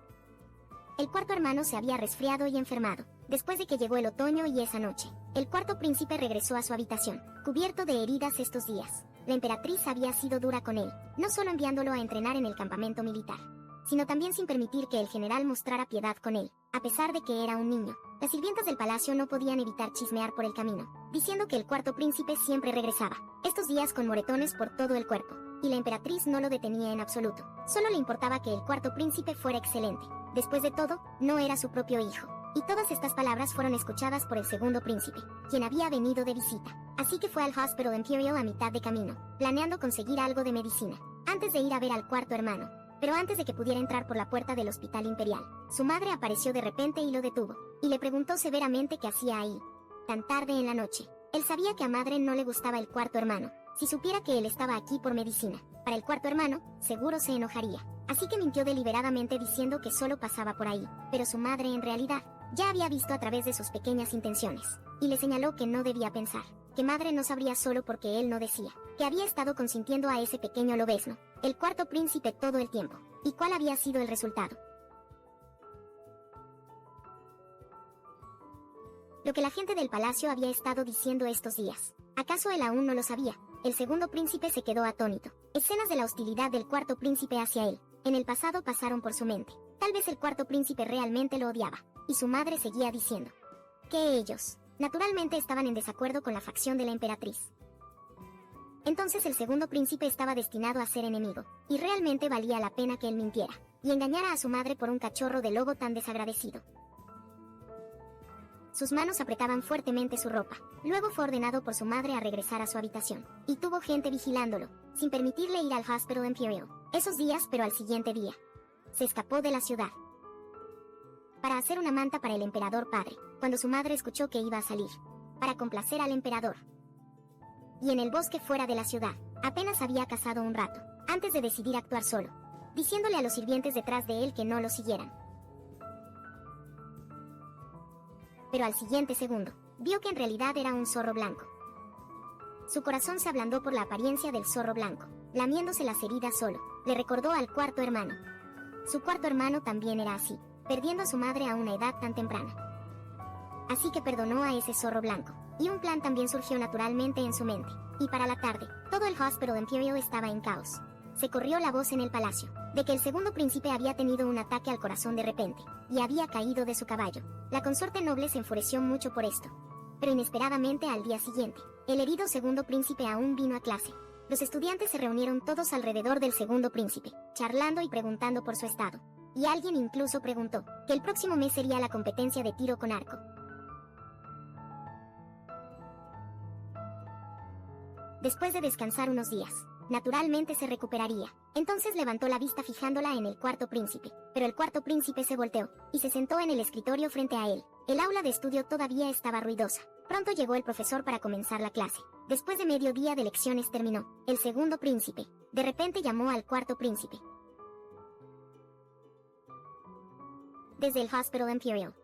El cuarto hermano se había resfriado y enfermado. Después de que llegó el otoño y esa noche, el cuarto príncipe regresó a su habitación, cubierto de heridas estos días. La emperatriz había sido dura con él, no solo enviándolo a entrenar en el campamento militar, sino también sin permitir que el general mostrara piedad con él. A pesar de que era un niño, las sirvientas del palacio no podían evitar chismear por el camino, diciendo que el cuarto príncipe siempre regresaba, estos días con moretones por todo el cuerpo, y la emperatriz no lo detenía en absoluto. Solo le importaba que el cuarto príncipe fuera excelente. Después de todo, no era su propio hijo. Y todas estas palabras fueron escuchadas por el segundo príncipe, quien había venido de visita. Así que fue al Hospital Imperial a mitad de camino, planeando conseguir algo de medicina, antes de ir a ver al cuarto hermano. Pero antes de que pudiera entrar por la puerta del hospital imperial, su madre apareció de repente y lo detuvo, y le preguntó severamente qué hacía ahí, tan tarde en la noche. Él sabía que a madre no le gustaba el cuarto hermano. Si supiera que él estaba aquí por medicina, para el cuarto hermano, seguro se enojaría. Así que mintió deliberadamente diciendo que solo pasaba por ahí, pero su madre en realidad ya había visto a través de sus pequeñas intenciones, y le señaló que no debía pensar, que madre no sabría solo porque él no decía, que había estado consintiendo a ese pequeño lobezno, el cuarto príncipe, todo el tiempo. ¿Y cuál había sido el resultado? Lo que la gente del palacio había estado diciendo estos días. ¿Acaso él aún no lo sabía? El segundo príncipe se quedó atónito. Escenas de la hostilidad del cuarto príncipe hacia él, en el pasado, pasaron por su mente. Tal vez el cuarto príncipe realmente lo odiaba, y su madre seguía diciendo que ellos, naturalmente, estaban en desacuerdo con la facción de la emperatriz. Entonces el segundo príncipe estaba destinado a ser enemigo, y realmente valía la pena que él mintiera, y engañara a su madre por un cachorro de lobo tan desagradecido. Sus manos apretaban fuertemente su ropa. Luego fue ordenado por su madre a regresar a su habitación, y tuvo gente vigilándolo, sin permitirle ir al Hospital Imperial esos días, pero al siguiente día se escapó de la ciudad para hacer una manta para el emperador padre, cuando su madre escuchó que iba a salir para complacer al emperador. Y en el bosque fuera de la ciudad, apenas había cazado un rato, antes de decidir actuar solo, diciéndole a los sirvientes detrás de él que no lo siguieran. Pero al siguiente segundo, vio que en realidad era un zorro blanco. Su corazón se ablandó por la apariencia del zorro blanco, lamiéndose las heridas solo. Le recordó al cuarto hermano. Su cuarto hermano también era así, perdiendo a su madre a una edad tan temprana. Así que perdonó a ese zorro blanco, y un plan también surgió naturalmente en su mente. Y para la tarde, todo el Hospital Imperial estaba en caos. Se corrió la voz en el palacio, de que el segundo príncipe había tenido un ataque al corazón de repente, y había caído de su caballo. La consorte noble se enfureció mucho por esto. Pero inesperadamente al día siguiente, el herido segundo príncipe aún vino a clase. Los estudiantes se reunieron todos alrededor del segundo príncipe, charlando y preguntando por su estado. Y alguien incluso preguntó que el próximo mes sería la competencia de tiro con arco. Después de descansar unos días, naturalmente se recuperaría. Entonces levantó la vista fijándola en el cuarto príncipe, pero el cuarto príncipe se volteó y se sentó en el escritorio frente a él. El aula de estudio todavía estaba ruidosa. Pronto llegó el profesor para comenzar la clase. Después de medio día de lecciones terminó. El segundo príncipe, de repente llamó al cuarto príncipe desde el Hospital Imperial,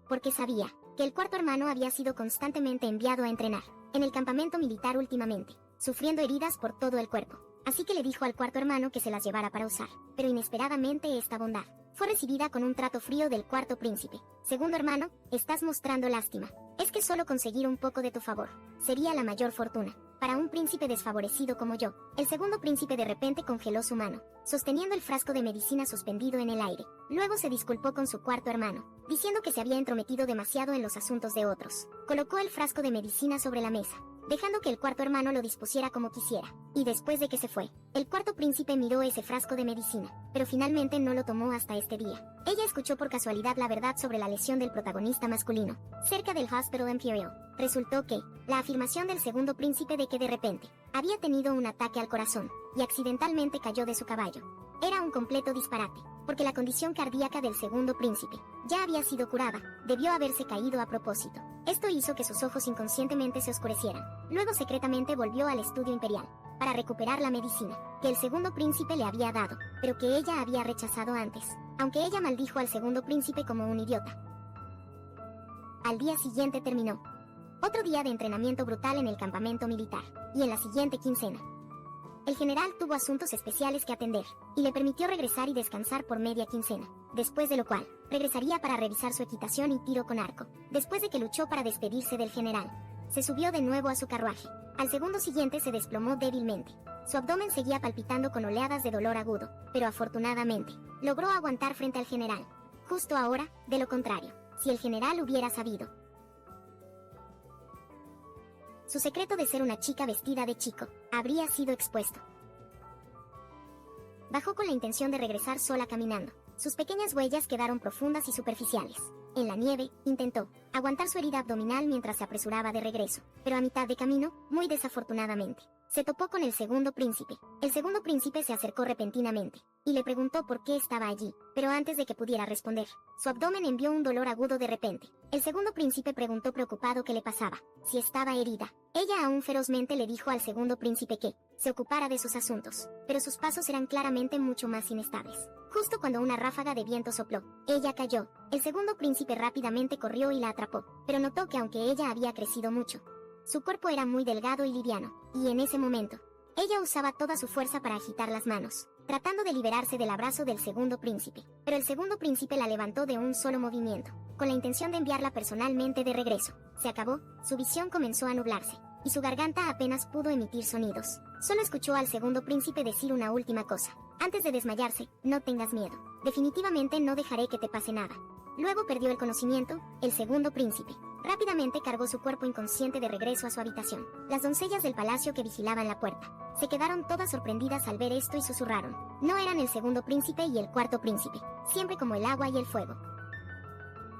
porque sabía que el cuarto hermano había sido constantemente enviado a entrenar en el campamento militar últimamente, sufriendo heridas por todo el cuerpo. Así que le dijo al cuarto hermano que se las llevara para usar. Pero inesperadamente esta bondad fue recibida con un trato frío del cuarto príncipe. Segundo hermano, estás mostrando lástima. Es que solo conseguir un poco de tu favor sería la mayor fortuna para un príncipe desfavorecido como yo. El segundo príncipe de repente congeló su mano, sosteniendo el frasco de medicina suspendido en el aire. Luego se disculpó con su cuarto hermano, diciendo que se había entrometido demasiado en los asuntos de otros. Colocó el frasco de medicina sobre la mesa, dejando que el cuarto hermano lo dispusiera como quisiera. Y después de que se fue, el cuarto príncipe miró ese frasco de medicina, pero finalmente no lo tomó hasta este día. Ella escuchó por casualidad la verdad sobre la lesión del protagonista masculino, cerca del Hospital Imperial. Resultó que, la afirmación del segundo príncipe de que de repente, había tenido un ataque al corazón, y accidentalmente cayó de su caballo, era un completo disparate, porque la condición cardíaca del segundo príncipe ya había sido curada, debió haberse caído a propósito. Esto hizo que sus ojos inconscientemente se oscurecieran. Luego secretamente volvió al estudio imperial, para recuperar la medicina, que el segundo príncipe le había dado, pero que ella había rechazado antes, aunque ella maldijo al segundo príncipe como un idiota. Al día siguiente terminó otro día de entrenamiento brutal en el campamento militar, y en la siguiente quincena, el general tuvo asuntos especiales que atender, y le permitió regresar y descansar por media quincena, después de lo cual, regresaría para revisar su equitación y tiro con arco. Después de que luchó para despedirse del general, se subió de nuevo a su carruaje. Al segundo siguiente se desplomó débilmente. Su abdomen seguía palpitando con oleadas de dolor agudo, pero afortunadamente, logró aguantar frente al general. Justo ahora, de lo contrario, si el general hubiera sabido su secreto de ser una chica vestida de chico, habría sido expuesto. Bajó con la intención de regresar sola caminando. Sus pequeñas huellas quedaron profundas y superficiales. En la nieve, intentó aguantar su herida abdominal mientras se apresuraba de regreso, pero a mitad de camino, muy desafortunadamente, se topó con el segundo príncipe. El segundo príncipe se acercó repentinamente y le preguntó por qué estaba allí, pero antes de que pudiera responder, su abdomen envió un dolor agudo de repente. El segundo príncipe preguntó preocupado qué le pasaba, si estaba herida. Ella aún ferozmente le dijo al segundo príncipe que se ocupara de sus asuntos, pero sus pasos eran claramente mucho más inestables. Justo cuando una ráfaga de viento sopló, ella cayó. El segundo príncipe rápidamente corrió y la atrapó, pero notó que aunque ella había crecido mucho, su cuerpo era muy delgado y liviano, y en ese momento, ella usaba toda su fuerza para agitar las manos, tratando de liberarse del abrazo del segundo príncipe. Pero el segundo príncipe la levantó de un solo movimiento, con la intención de enviarla personalmente de regreso. Se acabó, su visión comenzó a nublarse, y su garganta apenas pudo emitir sonidos. Solo escuchó al segundo príncipe decir una última cosa. Antes de desmayarse, no tengas miedo. Definitivamente no dejaré que te pase nada. Luego perdió el conocimiento. El segundo príncipe Rápidamente cargó su cuerpo inconsciente de regreso a su habitación. Las doncellas del palacio que vigilaban la puerta se quedaron todas sorprendidas al ver esto y susurraron. No eran el segundo príncipe y el cuarto príncipe, siempre como el agua y el fuego.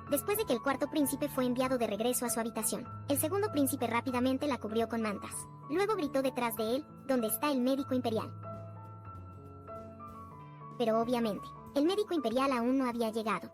Después de que el cuarto príncipe fue enviado de regreso a su habitación, el segundo príncipe rápidamente la cubrió con mantas. Luego gritó detrás de él, ¿dónde está el médico imperial? Pero obviamente, el médico imperial aún no había llegado.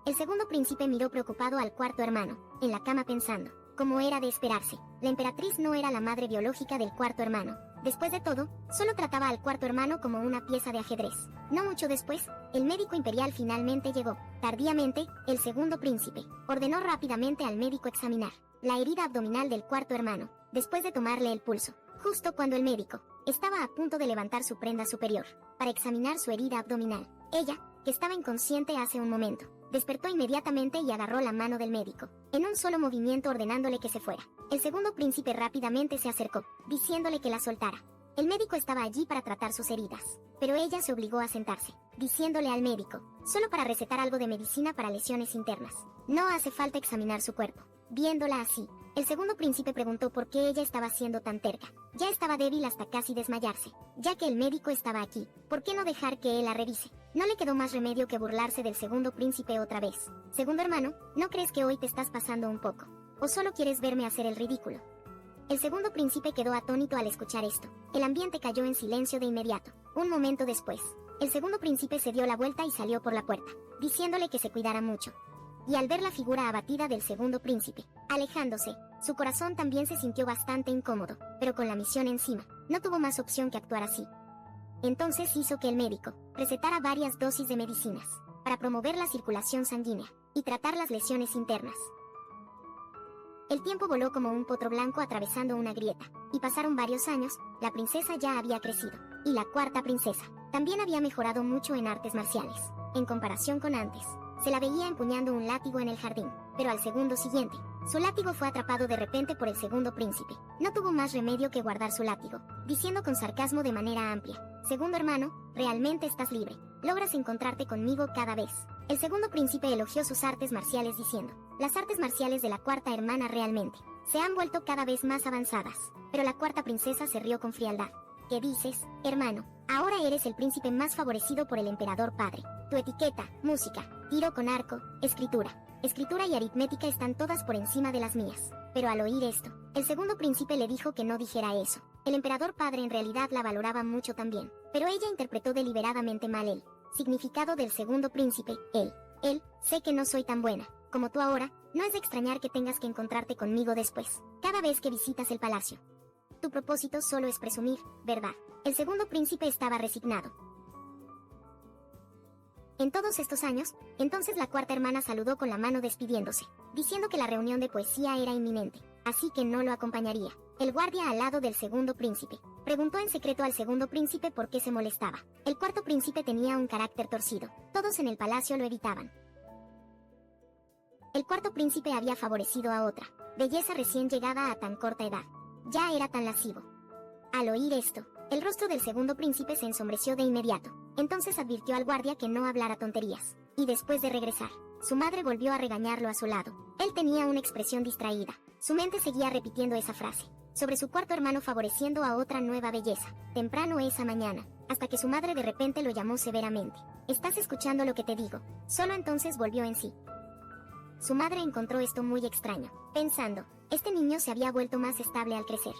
El segundo príncipe miró preocupado al cuarto hermano, en la cama pensando, como era de esperarse, la emperatriz no era la madre biológica del cuarto hermano. Después de todo, solo trataba al cuarto hermano como una pieza de ajedrez. No mucho después, el médico imperial finalmente llegó. Tardíamente, el segundo príncipe ordenó rápidamente al médico examinar la herida abdominal del cuarto hermano, después de tomarle el pulso, justo cuando el médico estaba a punto de levantar su prenda superior para examinar su herida abdominal. Ella, que estaba inconsciente hace un momento, despertó inmediatamente y agarró la mano del médico, en un solo movimiento ordenándole que se fuera. El segundo príncipe rápidamente se acercó, diciéndole que la soltara. El médico estaba allí para tratar sus heridas, pero ella se obligó a sentarse, diciéndole al médico, solo para recetar algo de medicina para lesiones internas. No hace falta examinar su cuerpo. Viéndola así, el segundo príncipe preguntó por qué ella estaba siendo tan terca. Ya estaba débil hasta casi desmayarse. Ya que el médico estaba aquí, ¿por qué no dejar que él la revise? No le quedó más remedio que burlarse del segundo príncipe otra vez. Segundo hermano, ¿no crees que hoy te estás pasando un poco? ¿O solo quieres verme hacer el ridículo? El segundo príncipe quedó atónito al escuchar esto. El ambiente cayó en silencio de inmediato. Un momento después, el segundo príncipe se dio la vuelta y salió por la puerta, diciéndole que se cuidara mucho. Y al ver la figura abatida del segundo príncipe, alejándose, su corazón también se sintió bastante incómodo, pero con la misión encima, no tuvo más opción que actuar así. Entonces hizo que el médico recetara varias dosis de medicinas, para promover la circulación sanguínea, y tratar las lesiones internas. El tiempo voló como un potro blanco atravesando una grieta, y pasaron varios años, la princesa ya había crecido, y la cuarta princesa también había mejorado mucho en artes marciales, en comparación con antes. Se la veía empuñando un látigo en el jardín, pero al segundo siguiente, su látigo fue atrapado de repente por el segundo príncipe. No tuvo más remedio que guardar su látigo, diciendo con sarcasmo de manera amplia, segundo hermano, realmente estás libre, logras encontrarte conmigo cada vez. El segundo príncipe elogió sus artes marciales diciendo, las artes marciales de la cuarta hermana realmente se han vuelto cada vez más avanzadas, pero la cuarta princesa se rió con frialdad. ¿Qué dices, hermano? Ahora eres el príncipe más favorecido por el emperador padre. Tu etiqueta, música, tiro con arco, escritura y aritmética están todas por encima de las mías. Pero al oír esto, el segundo príncipe le dijo que no dijera eso. El emperador padre en realidad la valoraba mucho también, pero ella interpretó deliberadamente mal el significado del segundo príncipe. Sé que no soy tan buena como tú ahora, no es de extrañar que tengas que encontrarte conmigo después, cada vez que visitas el palacio. Tu propósito solo es presumir, ¿verdad? El segundo príncipe estaba resignado. En todos estos años, entonces la cuarta hermana saludó con la mano despidiéndose, diciendo que la reunión de poesía era inminente, así que no lo acompañaría. El guardia al lado del segundo príncipe preguntó en secreto al segundo príncipe por qué se molestaba. El cuarto príncipe tenía un carácter torcido, todos en el palacio lo evitaban. El cuarto príncipe había favorecido a otra belleza recién llegada a tan corta edad. Ya era tan lascivo. Al oír esto, el rostro del segundo príncipe se ensombreció de inmediato. Entonces advirtió al guardia que no hablara tonterías. Y después de regresar, su madre volvió a regañarlo a su lado. Él tenía una expresión distraída. Su mente seguía repitiendo esa frase sobre su cuarto hermano favoreciendo a otra nueva belleza. Temprano esa mañana, hasta que su madre de repente lo llamó severamente. ¿Estás escuchando lo que te digo? Solo entonces volvió en sí. Su madre encontró esto muy extraño, pensando, este niño se había vuelto más estable al crecer.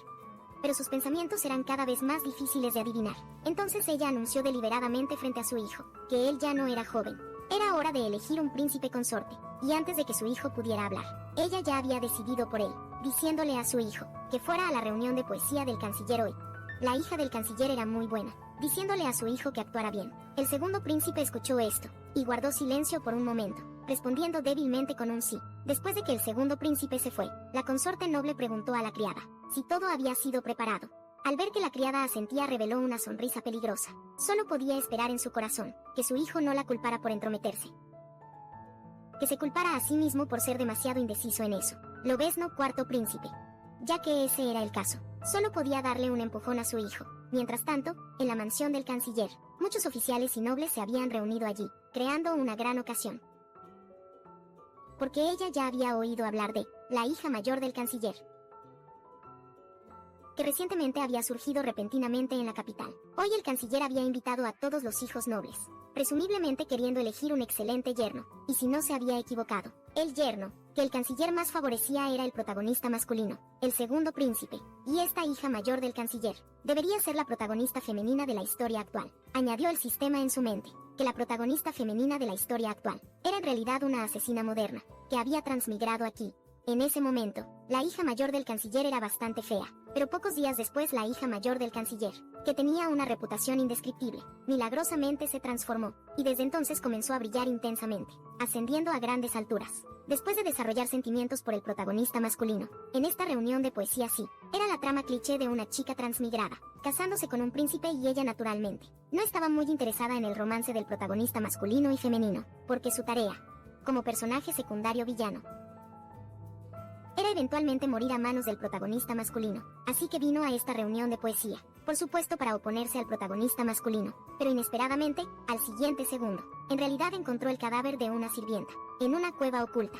Pero sus pensamientos eran cada vez más difíciles de adivinar. Entonces ella anunció deliberadamente frente a su hijo, que él ya no era joven. Era hora de elegir un príncipe consorte, y antes de que su hijo pudiera hablar, ella ya había decidido por él, diciéndole a su hijo, que fuera a la reunión de poesía del canciller hoy. La hija del canciller era muy buena, diciéndole a su hijo que actuara bien. El segundo príncipe escuchó esto, y guardó silencio por un momento, respondiendo débilmente con un sí. Después de que el segundo príncipe se fue, la consorte noble preguntó a la criada si todo había sido preparado. Al ver que la criada asentía reveló una sonrisa peligrosa. Solo podía esperar en su corazón que su hijo no la culpara por entrometerse. Que se culpara a sí mismo por ser demasiado indeciso en eso. ¿Lo ves, no, cuarto príncipe? Ya que ese era el caso, solo podía darle un empujón a su hijo. Mientras tanto, en la mansión del canciller, muchos oficiales y nobles se habían reunido allí, creando una gran ocasión. Porque ella ya había oído hablar de la hija mayor del canciller, que recientemente había surgido repentinamente en la capital. Hoy el canciller había invitado a todos los hijos nobles, presumiblemente queriendo elegir un excelente yerno, y si no se había equivocado, el yerno que el canciller más favorecía era el protagonista masculino, el segundo príncipe, y esta hija mayor del canciller debería ser la protagonista femenina de la historia actual. Añadió el sistema en su mente, que la protagonista femenina de la historia actual era en realidad una asesina moderna, que había transmigrado aquí. En ese momento, la hija mayor del canciller era bastante fea, pero pocos días después la hija mayor del canciller, que tenía una reputación indescriptible, milagrosamente se transformó, y desde entonces comenzó a brillar intensamente, ascendiendo a grandes alturas. Después de desarrollar sentimientos por el protagonista masculino, en esta reunión de poesía sí, era la trama cliché de una chica transmigrada, casándose con un príncipe y ella naturalmente no estaba muy interesada en el romance del protagonista masculino y femenino, porque su tarea, como personaje secundario villano, era eventualmente morir a manos del protagonista masculino, así que vino a esta reunión de poesía, por supuesto para oponerse al protagonista masculino, pero inesperadamente, al siguiente segundo, en realidad encontró el cadáver de una sirvienta, en una cueva oculta.